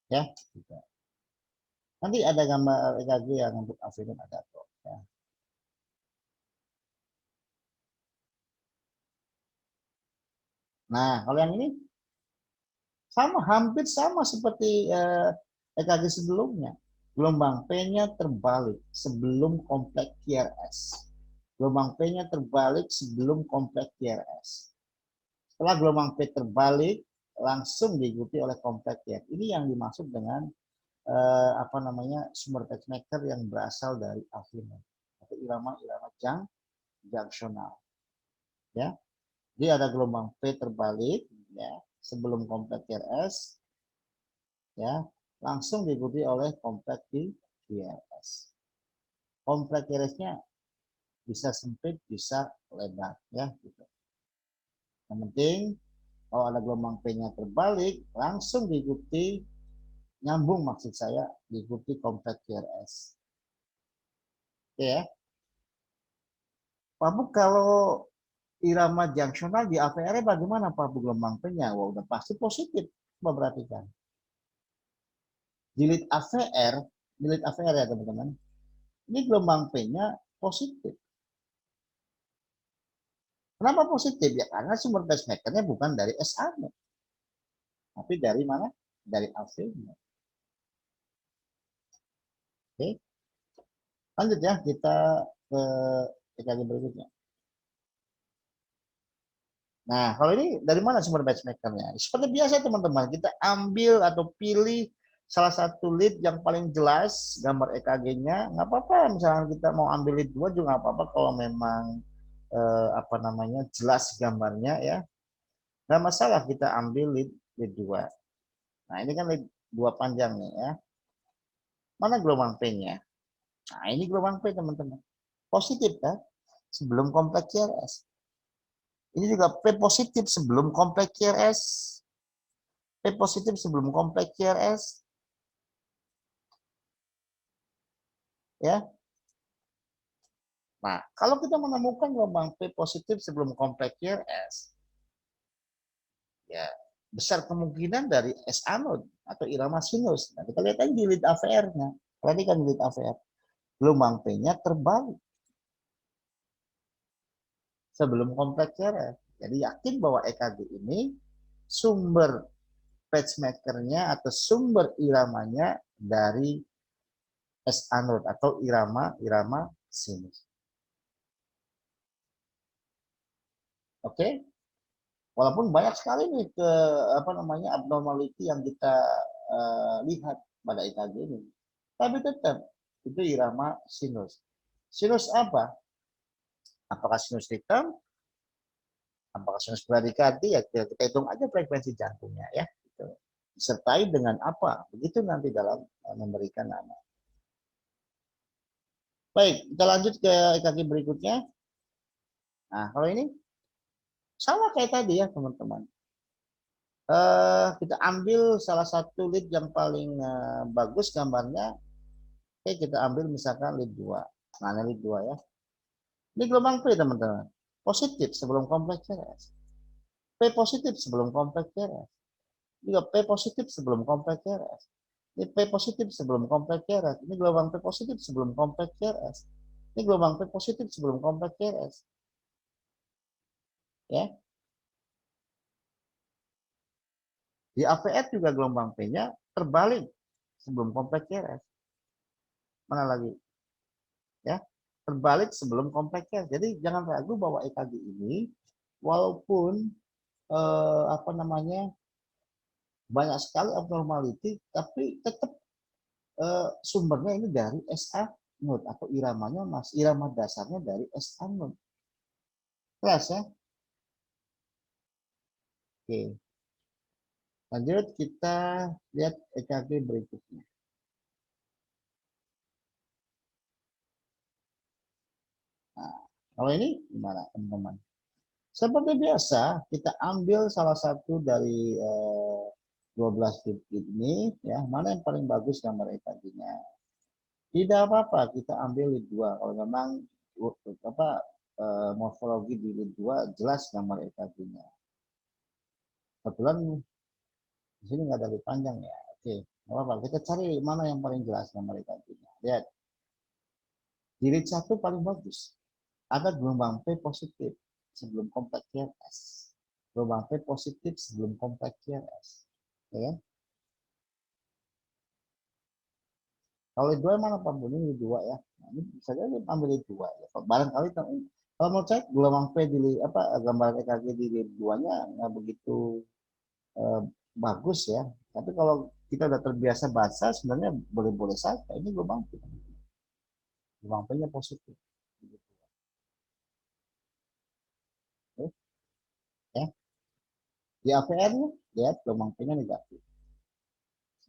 Ya, gitu. Nanti ada gambar EKG yang untuk avinode ada tuh. Ya. Nah, kalau yang ini sama, hampir sama seperti EKG sebelumnya. Gelombang P-nya terbalik sebelum kompleks QRS. Gelombang P-nya terbalik sebelum kompleks QRS. Setelah gelombang P terbalik, langsung diikuti oleh kompleks QRS. Ini yang dimaksud dengan sumber pacemaker yang berasal dari avinode atau irama-irama junctional. Ya, jadi ada gelombang P terbalik, ya, sebelum kompleks QRS, ya, langsung diikuti oleh kompleks QRS. Kompleks QRS-nya bisa sempit, bisa lebar, ya, gitu. Yang penting kalau ada gelombang P-nya terbalik, langsung diikuti Nyambung maksud saya diikuti kompleks QRS. Oke ya. Pak Bu, kalau irama junctional di AVR bagaimana Pak Bu gelombang P-nya? Wah, udah pasti positif. Coba perhatikan. Di lead AVR, ya teman-teman. Ini gelombang P-nya positif. Kenapa positif? Ya karena sumber pacemaker-nya bukan dari SA-nya, tapi dari mana? Dari AV-nya. Oke. Lanjut ya, kita ke EKG berikutnya. Nah, kalau ini dari mana sumber pacemaker-nya? Seperti biasa teman-teman, kita ambil atau pilih salah satu lead yang paling jelas gambar EKG-nya. Nggak apa-apa, misalnya kita mau ambil lead 2 juga nggak apa-apa kalau memang apa namanya jelas gambarnya ya. Nggak masalah kita ambil lead 2. Nah, ini kan lead 2 panjang nih ya. Mana gelombang P-nya? Nah, ini gelombang P teman-teman. Positif kan? Sebelum kompleks QRS. Ini juga P positif sebelum kompleks QRS. P positif sebelum kompleks QRS. Ya. Nah, kalau kita menemukan gelombang P positif sebelum kompleks QRS, ya besar kemungkinan dari S anode atau irama sinus. Nah, kita lihat aja di lead AVR-nya. Perhatikan di lead AVR. Gelombang P-nya terbalik sebelum kompleks QRS. Jadi yakin bahwa EKG ini sumber pacemaker-nya atau sumber iramanya dari S anode atau irama sinus. Oke, walaupun banyak sekali nih ke apa namanya abnormality yang kita lihat pada EKG ini, tapi tetap itu irama sinus. Sinus apa? Apakah sinus hitam? Apakah sinus bradikardie? Ya kita hitung aja frekuensi jantungnya ya. Gitu. Disertai dengan apa? Begitu nanti dalam memberikan nama. Baik, kita lanjut ke EKG berikutnya. Nah, kalau ini sama kayak tadi ya teman-teman. Kita ambil salah satu lead yang paling bagus gambarnya. Oke, kita ambil misalkan lead 2. Nah, ini lead 2 ya. Ini gelombang P teman-teman. Positif sebelum kompleks QRS. P positif sebelum kompleks QRS. Juga P positif sebelum kompleks QRS. Ini P positif sebelum kompleks QRS. Ini gelombang P positif sebelum kompleks QRS. Ini gelombang P positif sebelum kompleks QRS. Ya. Di AVR juga gelombang P-nya terbalik sebelum kompleks QRS. Mana lagi? Ya, terbalik sebelum kompleks QRS. Jadi jangan ragu bahwa EKG ini walaupun apa namanya banyak sekali abnormality, tapi tetap sumbernya ini dari SA node atau iramanya irama dasarnya dari SA node. Kelas ya. Oke. Lanjut kita lihat EKG berikutnya. Nah, kalau ini gimana teman-teman? Seperti biasa, kita ambil salah satu dari 12 bit ini, ya mana yang paling bagus gambar EKG-nya. Tidak apa-apa, kita ambil lead 2. Kalau memang apa morfologi di lead 2 jelas gambar EKG-nya. Kebetulan di sini nggak ada lead panjang ya. Oke, nggak apa-apa. Kita cari mana yang paling jelas gambar EKG-nya. Lihat, di lead 1 paling bagus. Ada gelombang P positif sebelum kompleks QRS. Gelombang P positif sebelum kompleks QRS. Ya. Kalau lead 2 mana Pak Buni? Lead 2 ya. Nah, ini bisa jadi ambil lead 2 ya. Barangkali kalau mau cek gelombang P di apa gambar EKG di lead 2-nya nggak begitu eh, bagus ya. Tapi kalau kita udah terbiasa baca sebenarnya boleh-boleh saja. Ini gelombang P. Gelombang P-nya positif. Oke, ya. Di AVR-nya lihat gelombang P-nya negatif.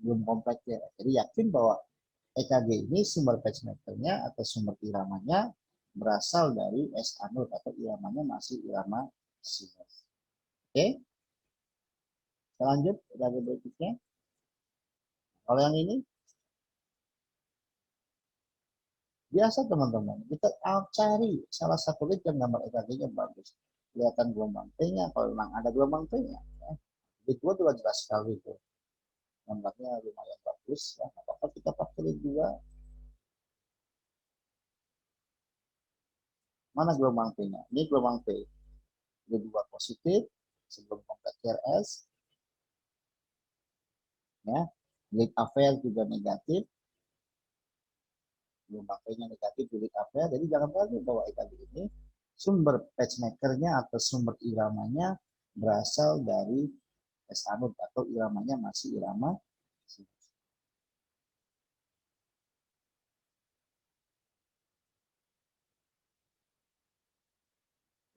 Belum kompleks ya. Jadi yakin bahwa EKG ini sumber pacemaker-nya atau sumber iramanya berasal dari S anode atau iramanya masih irama sinus. Oke, kita lanjut EKG berikutnya. Kalau yang ini biasa teman-teman, kita cari salah satu lead yang gambar EKG-nya bagus. Kelihatan gelombang P-nya, kalau memang ada gelombang P-nya. Ya. Lead 2 juga jelas sekali tuh. Gambarnya lumayan bagus. Ya. Apa-apa kita pakai lead 2. Mana gelombang P-nya? Ini gelombang P. Lead 2 positif, sebelum kontak QRS. Ya. Lead affair juga negatif. Gelombang P-nya negatif, lead affair. Jadi jangan ragu bahwa EKG ini sumber pacemaker-nya atau sumber iramanya berasal dari S anode atau iramanya masih irama sinus.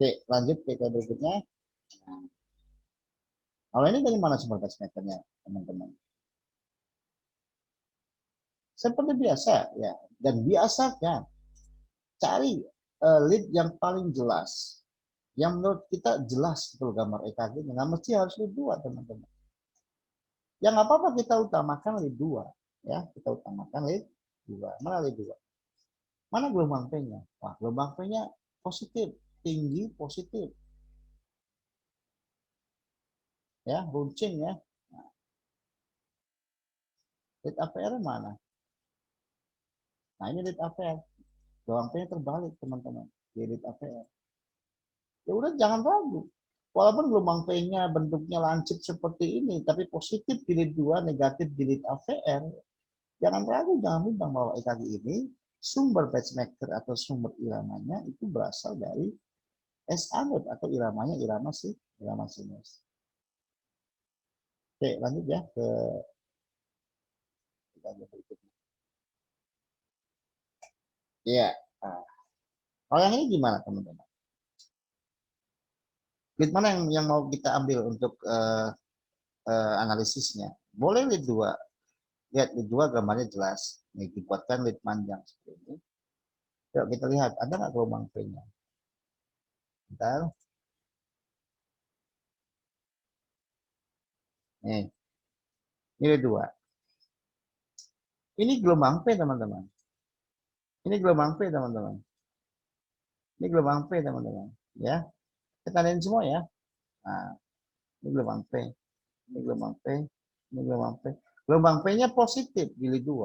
Oke, lanjut ke berikutnya. Nah, kalau ini dari mana sumber pacemaker-nya, teman-teman? Seperti biasa ya, dan biasakan cari lead yang paling jelas, yang menurut kita jelas betul gambar EKG-nya. Nggak mesti harus lead 2, teman-teman. Yang apa-apa kita utamakan lead 2. Ya, kita utamakan lead 2. Mana lead 2? Mana gelombang P-nya? Wah, gelombang P-nya positif, tinggi positif. Ya, runcing ya. Nah, lead APR mana? Nah, ini lead APR. Gelombang P-nya terbalik, teman-teman. Di lead APR. Ya udah, jangan ragu. Walaupun gelombang P-nya bentuknya lancip seperti ini, tapi positif di lead 2, negatif di lead AVR, jangan ragu, jangan bimbang bahwa EKG ini sumber pacemaker atau sumber iramanya itu berasal dari S anode atau iramanya irama sinus. Oke, lanjut ya ke EKG berikutnya. Iya. Nah, kalau yang ini gimana teman-teman? Lead mana yang mau kita ambil untuk analisisnya? Boleh lead 2. Lihat lead 2 gambarnya jelas. Ini dibuatkan lead panjang seperti ini. Yuk kita lihat, ada nggak gelombang P-nya? Bentar. Nih, ini lead 2. Ini gelombang P, teman-teman. Ini gelombang P, teman-teman. Ini gelombang P, teman-teman. Ya, kita lihat semua ya. Nah, ini gelombang P. Ini gelombang P. Ini gelombang P. Gelombang P-nya positif di lead 2.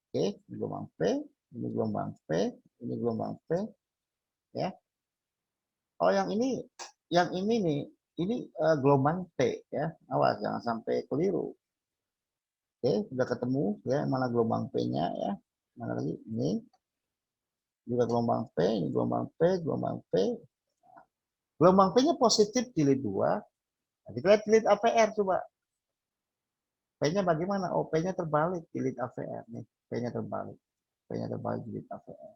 Oke, ini gelombang P. Ini gelombang P. Ini gelombang P. Ya. Oh, yang ini nih, ini gelombang T ya. Awas jangan sampai keliru. Oke, sudah ketemu ya mana gelombang P-nya ya. Mana lagi? Ini juga gelombang P, ini gelombang P, gelombang P. Gelombang P-nya positif di lead 2. Nah, kita lihat lead AVR coba. P-nya bagaimana? Oh, P-nya terbalik di lead AVR nih. P-nya terbalik. P-nya terbalik di lead AVR.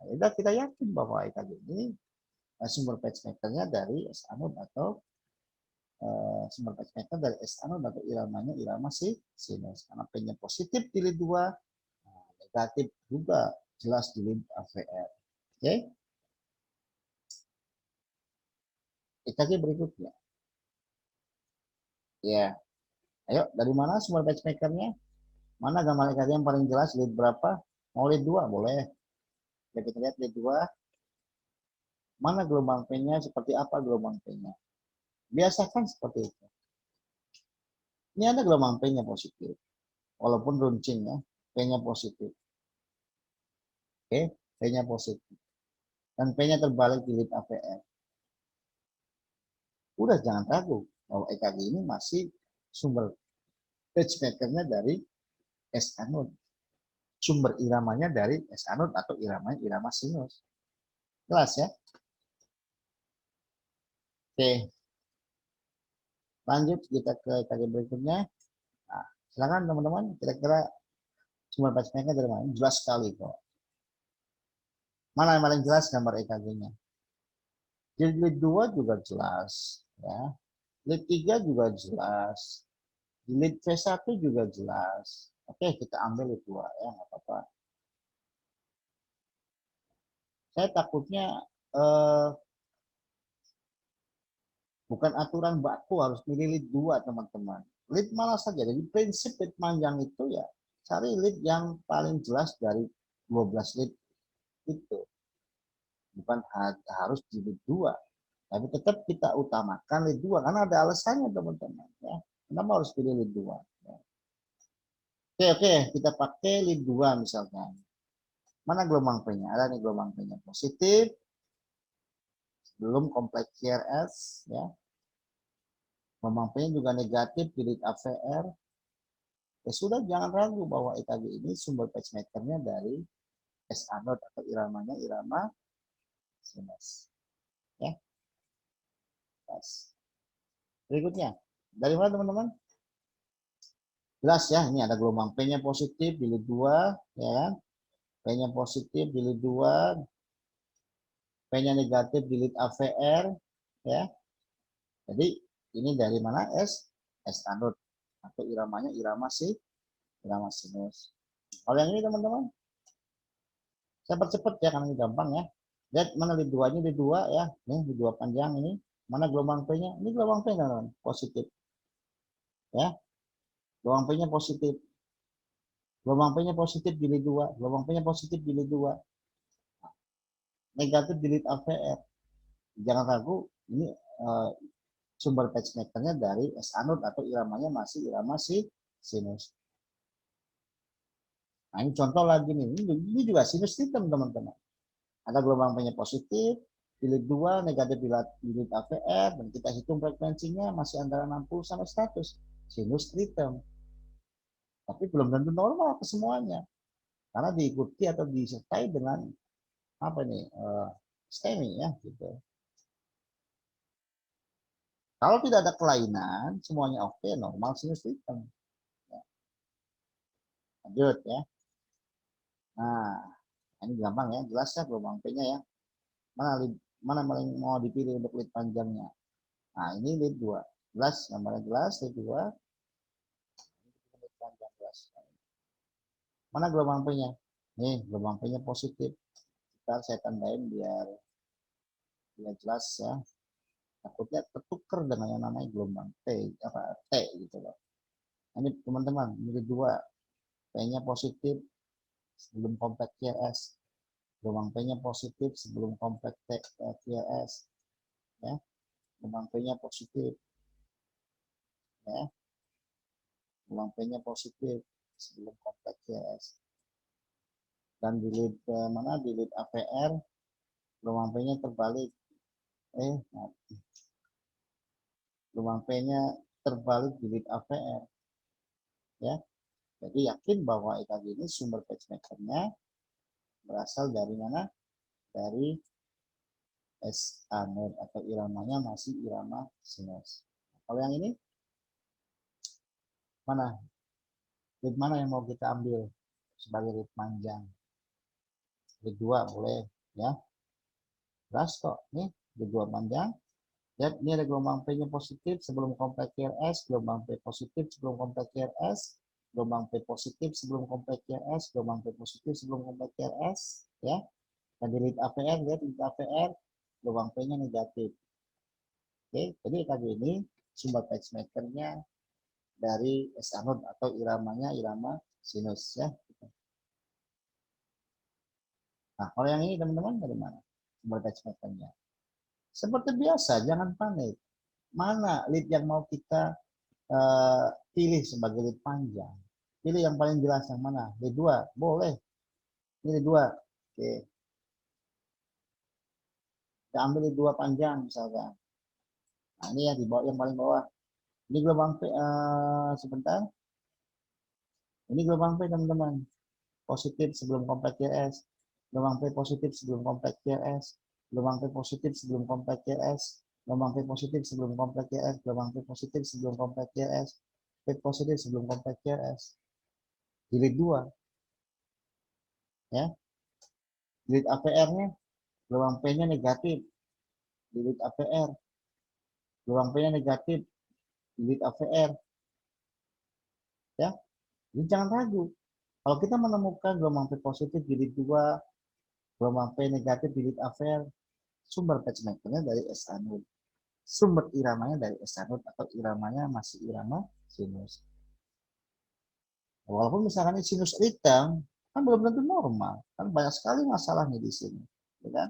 Nah, kita yakin bahwa EKG ini sumber pacemaker-nya dari S anode atau sumber pacemaker dari S anode atau iramanya irama sinus. Karena P-nya positif di lead 2, negatif juga jelas di lead AVR. Oke. EKG berikutnya. Ya. Ayo, dari mana sumber pacemaker-nya? Mana gambar EKG yang paling jelas, lead berapa? Mau lead 2 boleh. Ya, kita lihat lead 2. Mana gelombang P-nya, seperti apa gelombang P-nya. Biasakan seperti itu. Ini ada gelombang P-nya positif. Walaupun runcing ya, P-nya positif. Oke, P-nya positif. Dan P-nya terbalik di lead AVR. Udah jangan ragu bahwa EKG ini masih sumber pacemaker-nya dari S anode. Sumber iramanya dari S anode atau iramanya irama sinus. Jelas ya? Oke, lanjut kita ke EKG berikutnya. Nah, silakan teman-teman, kira-kira sumber pacemaker dari mana? Jelas sekali kok. Mana yang paling jelas gambar EKG-nya? Jadi lead 2 juga jelas. Ya. Lead 3 juga jelas. Di lead V1 juga jelas. Oke, kita ambil lead 2 ya, nggak apa-apa. Saya takutnya eh, bukan aturan baku harus milih lead 2, teman-teman. Lead mana saja. Jadi prinsip lead panjang itu ya cari lead yang paling jelas dari 12 lead itu. Bukan harus di lead 2. Tapi tetap kita utamakan lead 2 karena ada alasannya teman-teman ya. Kenapa harus pilih lead 2? Ya. Oke, kita pakai lead 2 misalkan. Mana gelombang P-nya? Ada nih gelombang P-nya positif. Belum kompleks CRS ya. Gelombang P-nya juga negatif di lead AVR. Ya sudah, jangan ragu bahwa EKG ini sumber pacemakernya dari SA node atau iramanya irama sinus. Ya. Berikutnya, dari mana teman-teman? Jelas ya, ini ada gelombang P-nya positif di lead 2, ya kan? P-nya positif di lead 2, P-nya negatif di lead AVR, ya. Jadi ini dari mana? S anode atau iramanya irama sinus. Kalau yang ini teman-teman, saya percepat ya karena ini gampang ya. Lihat mana lead 2-nya, lead 2 ya. Nih lead 2 panjang ini. Mana gelombang P-nya? Ini gelombang P teman-teman, positif. Ya. Gelombang P-nya positif. Gelombang P-nya positif di lead 2, gelombang P-nya positif di lead 2. Negatif di lead AVR. Jangan ragu, ini sumber pacemakernya dari S anode atau iramanya masih irama sinus. Nah, ini contoh lagi nih. Ini juga sinus ritem teman-teman. Ada gelombang P-nya positif, di lead 2, negatif di lead AVR, dan kita hitung frekuensinya masih antara 60 sampai 100. Sinus ritem. Tapi belum tentu normal ke semuanya. Karena diikuti atau disertai dengan apa nih? STEMI ya gitu. Kalau tidak ada kelainan, semuanya oke, normal sinus ritem. Ya. Lanjut ya. Nah, ini gampang ya, jelas ya gelombang P-nya ya. Mana mau dipilih untuk lead panjangnya? Nah, ini lead 2. Jelas, gambarnya jelas, lead 2. Lead panjang jelas. Mana gelombang P-nya? Nih, gelombang P-nya positif. Kita saya tandain biar jelas ya. Takutnya tertukar dengan yang namanya gelombang T gitu loh. Ini teman-teman, ini 2. P-nya positif sebelum kompleks CRS. Gelombang P-nya positif sebelum kompleks CRS. Ya. Gelombang P-nya positif. Ya. Gelombang P-nya positif sebelum kompleks CRS. Dan di lead mana? Di lead AVR, gelombang P-nya terbalik. Gelombang P-nya terbalik di lead AVR. Ya. Jadi yakin bahwa EKG ini sumber pacemakernya berasal dari mana? Dari S anode atau iramanya masih irama sinus. Kalau yang ini mana? Lead mana yang mau kita ambil sebagai lead panjang? Lead 2 boleh ya. Jelas kok. Nih lead 2 panjang. Lihat ini ada gelombang P-nya positif sebelum kompleks CRS, gelombang P positif sebelum kompleks CRS, gelombang P positif sebelum kompleks CRS, gelombang P positif sebelum kompleks CRS, ya. Dan di lead AVR, lihat lead AVR, gelombang P-nya negatif. Oke, jadi tadi ini sumber pacemakernya dari S anode atau iramanya irama sinus ya. Nah, kalau yang ini teman-teman dari mana? Sumber pacemakernya. Seperti biasa, jangan panik. Mana lead yang mau kita pilih sebagai lead panjang? Pilih yang paling jelas yang mana? Lead 2, boleh. Ini lead 2. Oke. Kita ambil lead 2 panjang misalkan. Nah, ini ya di bawah, yang paling bawah. Ini gelombang P, sebentar. Ini gelombang P teman-teman. Positif sebelum kompleks CRS. Gelombang P positif sebelum kompleks CRS. Gelombang P positif sebelum kompleks CRS. Gelombang P positif sebelum kompleks CRS. Gelombang P positif sebelum kompleks CRS. P positif sebelum kompleks CRS. Jilid 2. Ya. Jilid APR-nya, gelombang P-nya negatif. Jilid APR. Gelombang P-nya negatif. Jilid AVR. Ya. Jadi jangan ragu. Kalau kita menemukan gelombang P positif jilid 2, gelombang P negatif jilid AVR, sumber pacemakernya dari S anode. Sumber iramanya dari S anode atau iramanya masih irama Sinus. Walaupun misalkan ini sinus hitam, kan belum tentu normal. Kan banyak sekali masalahnya di sini. Ya kan?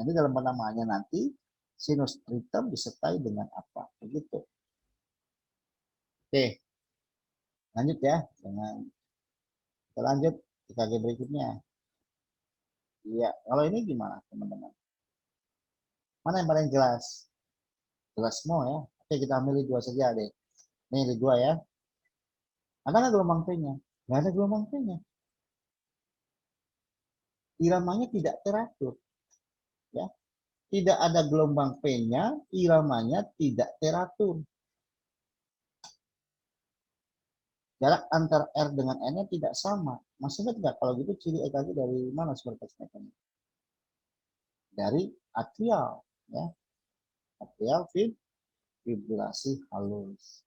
Nanti dalam penamaannya nanti, sinus hitam disertai dengan apa? Begitu. Oke, lanjut ya. Kita lanjut EKG berikutnya. Iya, kalau ini gimana teman-teman? Mana yang paling jelas? Jelas semua ya. Oke, kita ambil dua saja deh. Ini dua ya. Ada nggak gelombang P-nya? Nggak ada gelombang P-nya. Iramanya tidak teratur. Ya. Tidak ada gelombang P-nya, iramanya tidak teratur. Jarak antar R dengan N-nya tidak sama. Maksudnya tidak? Kalau gitu ciri EKG dari mana sumber pacemaker-nya? Dari atrial. Ya. Atrial fibrilasi halus.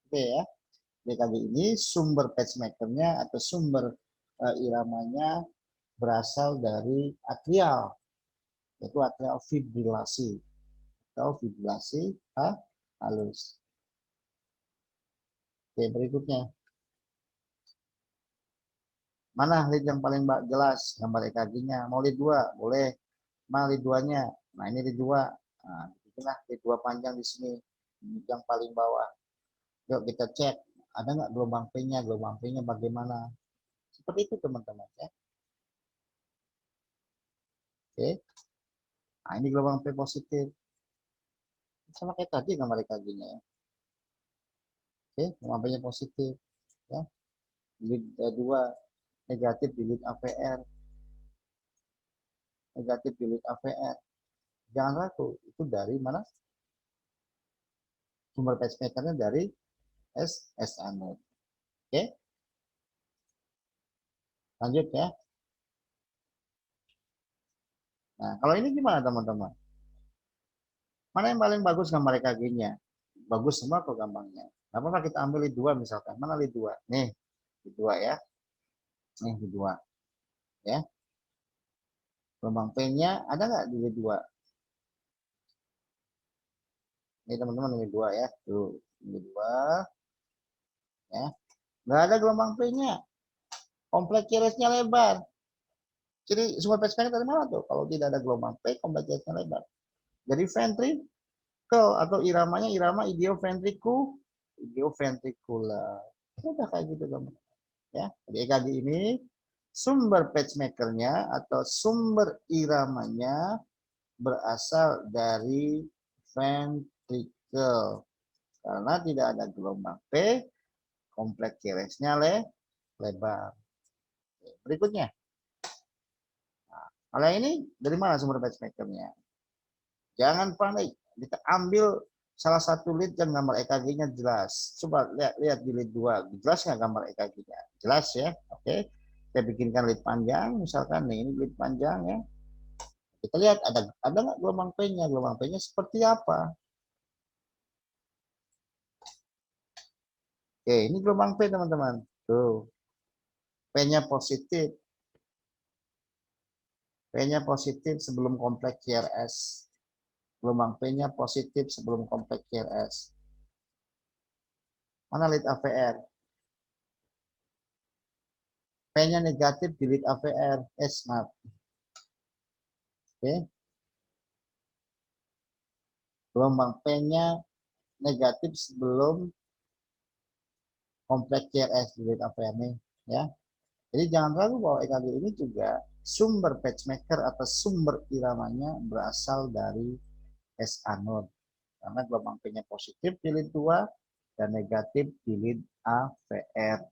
Oke ya. EKG ini sumber pacemaker-nya atau sumber iramanya berasal dari atrial, yaitu atrial fibrilasi atau fibrilasi halus. Oke, berikutnya. Mana lead yang paling jelas gambar EKG-nya? Mau lead 2? Boleh. Mana lead 2-nya? Nah, ini lead 2. Nah, itulah lead 2 panjang di sini. Ini yang paling bawah. Yuk kita cek. Ada nggak gelombang P-nya? Gelombang P-nya bagaimana? Seperti itu teman-teman ya. Oke. Nah, ini gelombang P positif. Sama kayak tadi gambar EKG-nya ya. Oke, gelombang P-nya positif. Ya. Lead 2 negatif di lead AVR. Negatif di lead AVR. Jangan ragu, itu dari mana? Sumber pacemaker-nya dari S anode. Oke. Lanjut ya. Nah, kalau ini gimana teman-teman? Mana yang paling bagus gambar EKG-nya? Bagus semua kok gampangnya. Gak apa-apa kita ambil lead 2 misalkan. Mana lead 2? Nih, lead 2 ya. Nih, lead 2. Ya. Gelombang P-nya ada nggak di lead 2? Ini teman-teman lead 2 ya. Tuh, lead 2. Ya. Nggak ada gelombang P-nya. Kompleks QRS-nya lebar. Jadi sumber pacemaker dari mana tuh? Kalau tidak ada gelombang P, kompleks QRS-nya lebar. Jadi ventricle atau iramanya irama idioventricular. Udah kayak gitu teman. Ya, jadi EKG ini sumber pacemaker-nya atau sumber iramanya berasal dari ventricle. Karena tidak ada gelombang P, kompleks QRS-nya lebar. Berikutnya. Nah, kalau ini dari mana sumber pacemaker-nya? Jangan panik. Kita ambil salah satu lead yang gambar EKG-nya jelas. Coba lihat di lead 2. Jelas nggak gambar EKG-nya? Jelas ya. Oke. Kita bikinkan lead panjang. Misalkan nih, ini lead panjang ya. Kita lihat ada nggak gelombang P-nya? Gelombang P-nya seperti apa? Oke, ini gelombang P teman-teman. Tuh. P-nya positif. P-nya positif sebelum kompleks QRS. Gelombang P-nya positif sebelum kompleks QRS. Mana lead AVR? P-nya negatif di lead AVR. Maaf. Oke. Gelombang P-nya negatif sebelum kompleks QRS di lead AVR nih. Ya. Jadi jangan ragu bahwa EKG ini juga sumber pacemaker atau sumber iramanya berasal dari S anode. Karena gelombang P-nya positif di lead 2 dan negatif di lead AVR.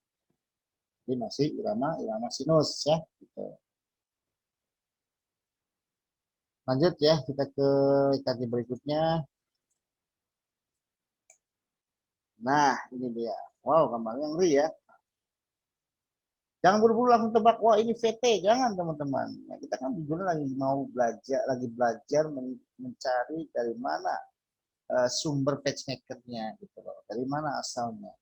Jadi masih irama sinus ya. Gitu. Lanjut ya, kita ke EKG berikutnya. Nah, ini dia. Wow, gambarnya ngeri ya. Jangan buru-buru langsung tebak, wah ini VT. Jangan teman-teman. Nah, kita kan jujurnya lagi mau belajar mencari dari mana sumber pacemaker-nya gitu loh. Dari mana asalnya.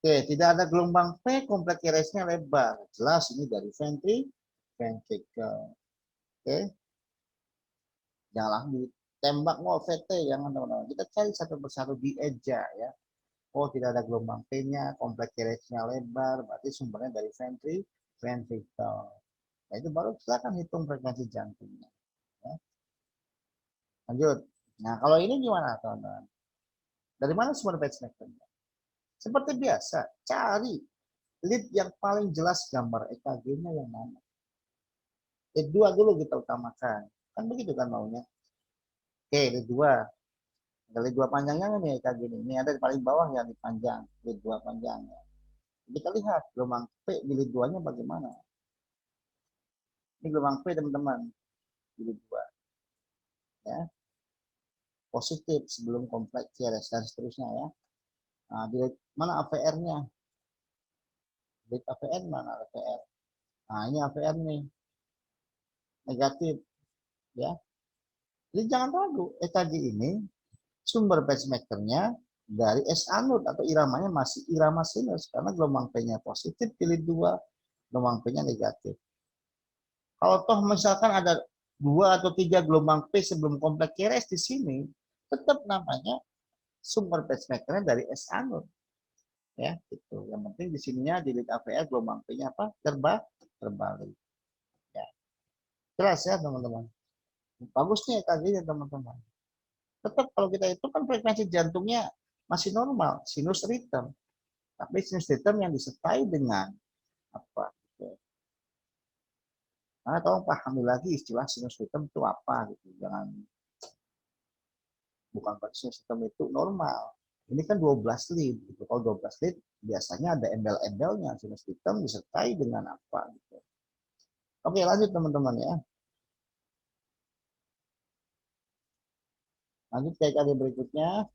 Oke, tidak ada gelombang P, kompleks QRS-nya lebar. Jelas ini dari ventricle. Oke. Jangan lanjut. tembak mau VT, jangan teman-teman. Kita cari satu persatu di eja ya. Oh, tidak ada gelombang P-nya, kompleks QRS-nya lebar, berarti sumbernya dari ventricle. Nah, itu baru silakan hitung frekuensi jantungnya. Ya. Lanjut. Nah, kalau ini gimana, teman-teman? Dari mana sumber pacemaker-nya? Seperti biasa, cari lead yang paling jelas gambar EKG-nya yang mana. Lead 2 dulu kita utamakan. Kan begitu kan maunya. Oke, lead 2. Lead 2 panjangnya nih EKG ini. Ini ada di paling bawah yang di panjang. Lead 2 panjangnya. Kita lihat gelombang P di lead 2-nya bagaimana. Ini gelombang P, teman-teman. Di lead 2. Ya. Positif sebelum kompleks QRS dan seterusnya ya. Nah, di mana AVR-nya? Lead AVR mana AVR? Nah, ini AVR nih. Negatif. Ya. Jadi jangan ragu, EKG ini sumber pacemaker-nya dari S anode atau iramanya masih irama sinus karena gelombang P-nya positif pilih 2, gelombang P-nya negatif. Kalau toh misalkan ada 2 atau 3 gelombang P sebelum kompleks QRS di sini, tetap namanya sumber pacemaker-nya dari S anode. Ya, itu. Yang penting di sininya di lead AVR gelombang P-nya apa? Terbalik. Ya. Jelas ya, teman-teman. Bagus nih EKG-nya, teman-teman. Tetap kalau kita itu kan frekuensi jantungnya masih normal, sinus ritem. Tapi sinus ritem yang disertai dengan apa? Nah, tolong pahami lagi istilah sinus ritem itu apa gitu. Jangan bukan sinus ritem itu normal. Ini kan 12 lead gitu. Kalau 12 lead biasanya ada embel-embelnya sinus ritem disertai dengan apa gitu. Oke, lanjut teman-teman ya. Lanjut ke kali berikutnya.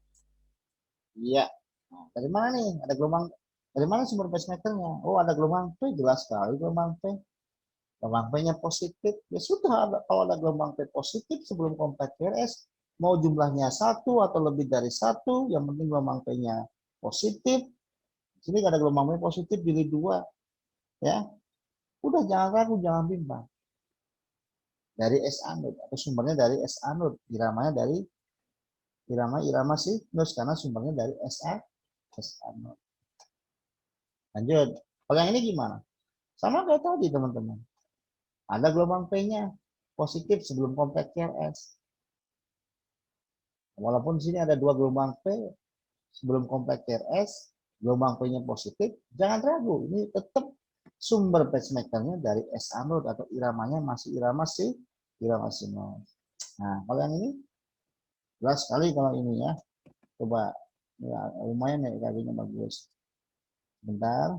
Iya. Nah, dari mana nih? Ada gelombang dari mana sumber pacemaker-nya? Oh, ada gelombang P, jelas sekali gelombang P. Gelombang P-nya positif, ya sudah kalau ada gelombang P positif sebelum kompleks QRS, mau jumlahnya 1 atau lebih dari 1, yang penting gelombang P-nya positif. Sini ada gelombang P positif pilih 2, ya. Udah jangan ragu, jangan bimbang. Dari S anode atau sumbernya dari S anode, iramanya dari irama sinus karena sumbernya dari S anode. Lanjut. Kalau yang ini gimana? Sama kayak tadi teman-teman. Ada gelombang P-nya positif sebelum kompleks QRS. Walaupun di sini ada 2 gelombang P sebelum kompleks QRS, gelombang P-nya positif, jangan ragu, ini tetap sumber pacemaker-nya dari S anode atau iramanya masih irama sinus. Nah, kalau yang ini jelas sekali kalau ini ya. Coba ya, lumayan ya EKG-nya bagus. Bentar.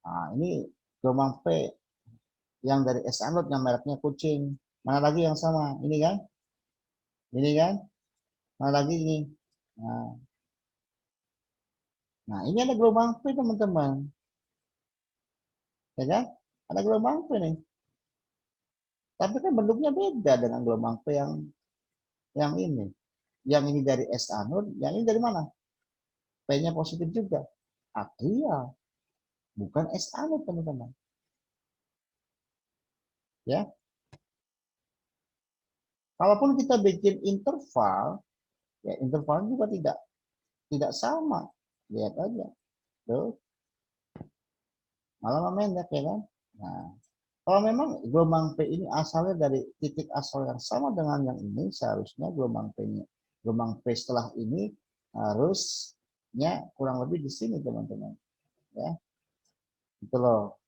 Nah, ini gelombang P yang dari S anode yang mereknya kucing. Mana lagi yang sama? Ini kan? Ini kan? Mana lagi ini? Nah, ini ada gelombang P teman-teman. Ya kan? Ada gelombang P nih. Tapi kan bentuknya beda dengan gelombang P yang ini. Yang ini dari S anode, yang ini dari mana? P-nya positif juga. Atrial, bukan S anode teman-teman. Ya. Kalaupun kita bikin interval, ya intervalnya juga tidak sama. Lihat aja. Tuh. Malah pendek ya kan? Nah, kalau memang gelombang P ini asalnya dari titik asal yang sama dengan yang ini, seharusnya gelombang P-nya, gelombang P setelah ini harusnya kurang lebih di sini teman-teman. Ya, itu loh.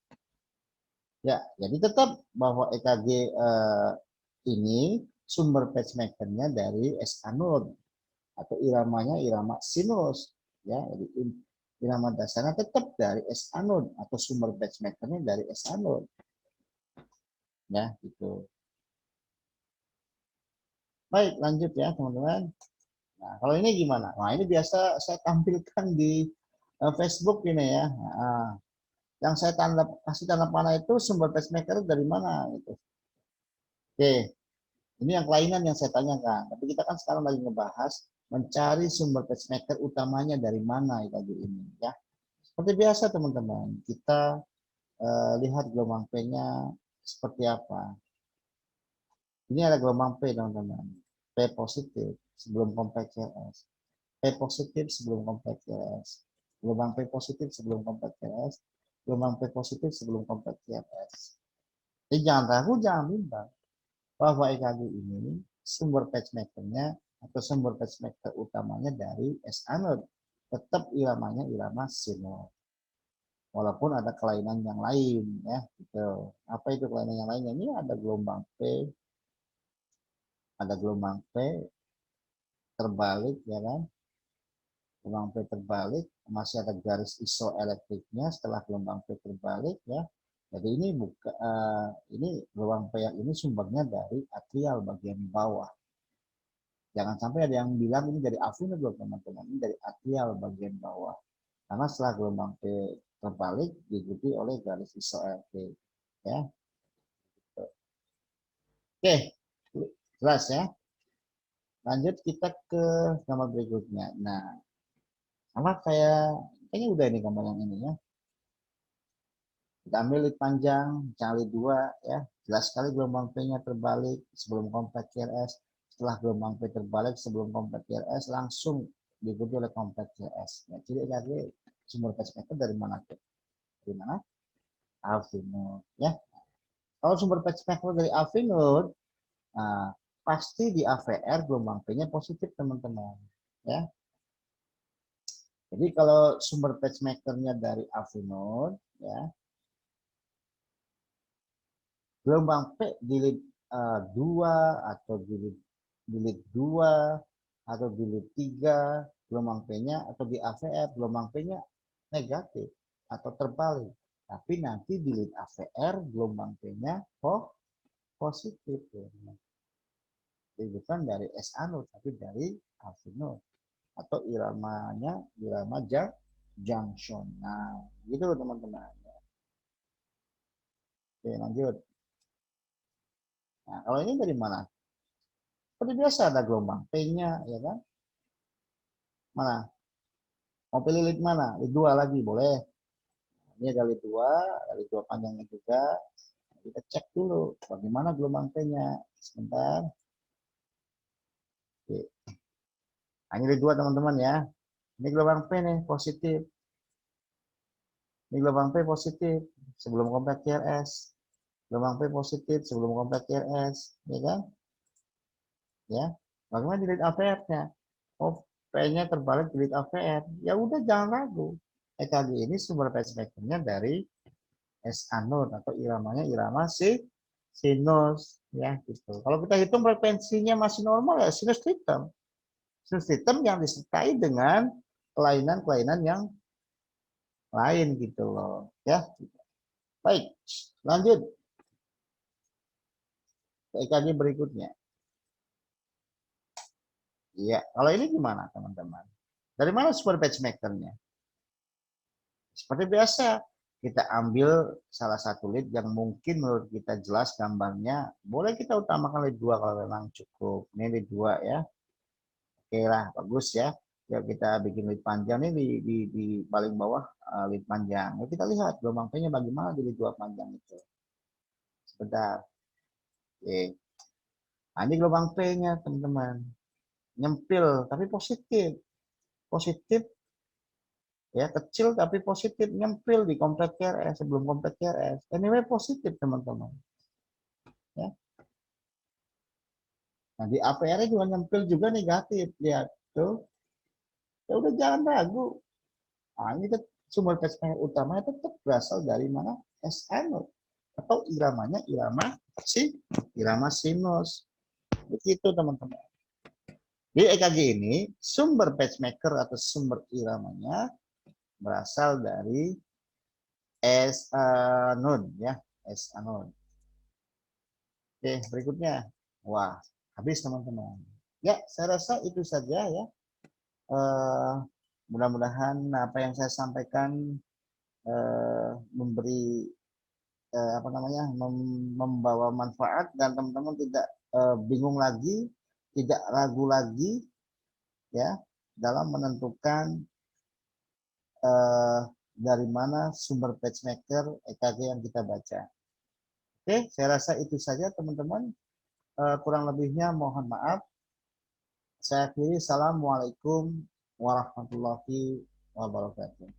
Ya, jadi tetap bahwa EKG ini sumber pacemaker-nya dari S anode atau iramanya irama sinus. Ya, jadi irama dasarnya tetap dari S anode atau sumber pacemaker-nya dari S anode. Ya, gitu. Baik, lanjut ya teman-teman. Nah, kalau ini gimana? Nah, ini biasa saya tampilkan di Facebook ini ya. Nah, yang saya kasih tanda panah itu sumber pacemaker dari mana gitu. Oke, ini yang kelainan yang saya tanyakan. Tapi kita kan sekarang lagi ngebahas mencari sumber pacemaker utamanya dari mana tadi ini ya. Seperti biasa teman-teman, kita lihat gelombang P-nya seperti apa. Ini ada gelombang P, teman-teman. P positif sebelum kompleks CRS. P positif sebelum kompleks CRS. Gelombang P positif sebelum kompleks CRS. Gelombang P positif sebelum kompleks CRS. Jadi jangan ragu, jangan bimbang bahwa EKG ini sumber pacemakernya atau sumber pacemaker utamanya dari S anode. Tetap iramanya irama sinus. Walaupun ada kelainan yang lain ya gitu. Apa itu kelainan yang lainnya? Ini ada gelombang P terbalik ya kan. Gelombang P terbalik, masih ada garis isoelektriknya setelah gelombang P terbalik ya. Jadi ini ini gelombang P yang ini sumbernya dari atrial bagian bawah. Jangan sampai ada yang bilang ini dari afinus loh teman-teman, ini dari atrial bagian bawah. Karena setelah gelombang P terbalik diikuti oleh garis isoelektrik ya. Oke, jelas ya. Lanjut kita ke gambar berikutnya. Nah, sama kayaknya udah ini gambar yang ini ya. Kita ambil lead panjang, cari dua ya. Jelas sekali gelombang P-nya terbalik sebelum kompleks CRS. Setelah gelombang P terbalik sebelum kompleks CRS langsung diikuti oleh kompleks CRS. Ya, jadi EKG sumber pacemaker dari mana tuh? Dari mana? Alpha node ya. Kalau sumber pacemaker dari alpha node, nah, pasti di AVR gelombang P-nya positif teman-teman ya. Jadi kalau sumber pacemaker-nya dari alpha node ya, gelombang P di lead 2 atau di lead 2 atau di lead 3 gelombang P-nya atau di AVR gelombang P-nya negatif atau terbalik. Tapi nanti di lead AVR gelombang P-nya positif. Jadi bukan dari S anode tapi dari alpha node atau iramanya irama junctional. Gitu teman-teman. Oke, lanjut. Nah, kalau ini dari mana? Seperti biasa ada gelombang P-nya, ya kan? Mana? Mau pilih lead mana? Lead 2 lagi, boleh. Ini ada lead 2, ada lead 2 panjangnya juga. Kita cek dulu bagaimana gelombang P-nya. Sebentar. Oke. Nah, ini lead 2 teman-teman ya. Ini gelombang P nih, positif. Ini gelombang P positif sebelum kompleks CRS. Gelombang P positif sebelum kompleks CRS, ya kan? Ya. Bagaimana di lead AVR-nya? Oh, P-nya terbalik di lead AVR. Ya udah jangan ragu. EKG ini sumber pacemaker-nya dari S anode atau iramanya irama sinus ya gitu. Kalau kita hitung frekuensinya masih normal ya sinus ritem. Sinus ritem yang disertai dengan kelainan-kelainan yang lain gitu loh ya. Baik, lanjut ke EKG berikutnya. Iya, kalau ini gimana teman-teman? Dari mana sumber pacemaker-nya? Seperti biasa, kita ambil salah satu lead yang mungkin menurut kita jelas gambarnya. Boleh kita utamakan lead 2 kalau memang cukup. Ini lead 2 ya. Oke lah, bagus ya. Ya kita bikin lead panjang ini di paling bawah lead panjang. Ya, kita lihat gelombang P-nya bagaimana di lead 2 panjang itu. Sebentar. Oke. Nah, ini gelombang P-nya teman-teman. Nyempil tapi positif. Positif ya kecil tapi positif nyempil di kompleks CRS sebelum kompleks CRS. Anyway positif teman-teman. Ya. Nah di APR juga nyempil juga negatif. Lihat tuh. Ya udah jangan ragu. Nah, ini sumber pacemaker utamanya tetap berasal dari mana? S anode atau iramanya irama sinus. Begitu teman-teman. Di EKG ini sumber pacemaker atau sumber iramanya berasal dari S anode ya, S anode. Oke, berikutnya. Wah, habis teman-teman. Ya, saya rasa itu saja ya. Mudah-mudahan apa yang saya sampaikan memberi apa namanya membawa manfaat dan teman-teman tidak bingung lagi, tidak ragu lagi ya dalam menentukan dari mana sumber pacemaker EKG yang kita baca. Oke, saya rasa itu saja teman-teman. Kurang lebihnya mohon maaf. Saya akhiri. Assalamualaikum warahmatullahi wabarakatuh.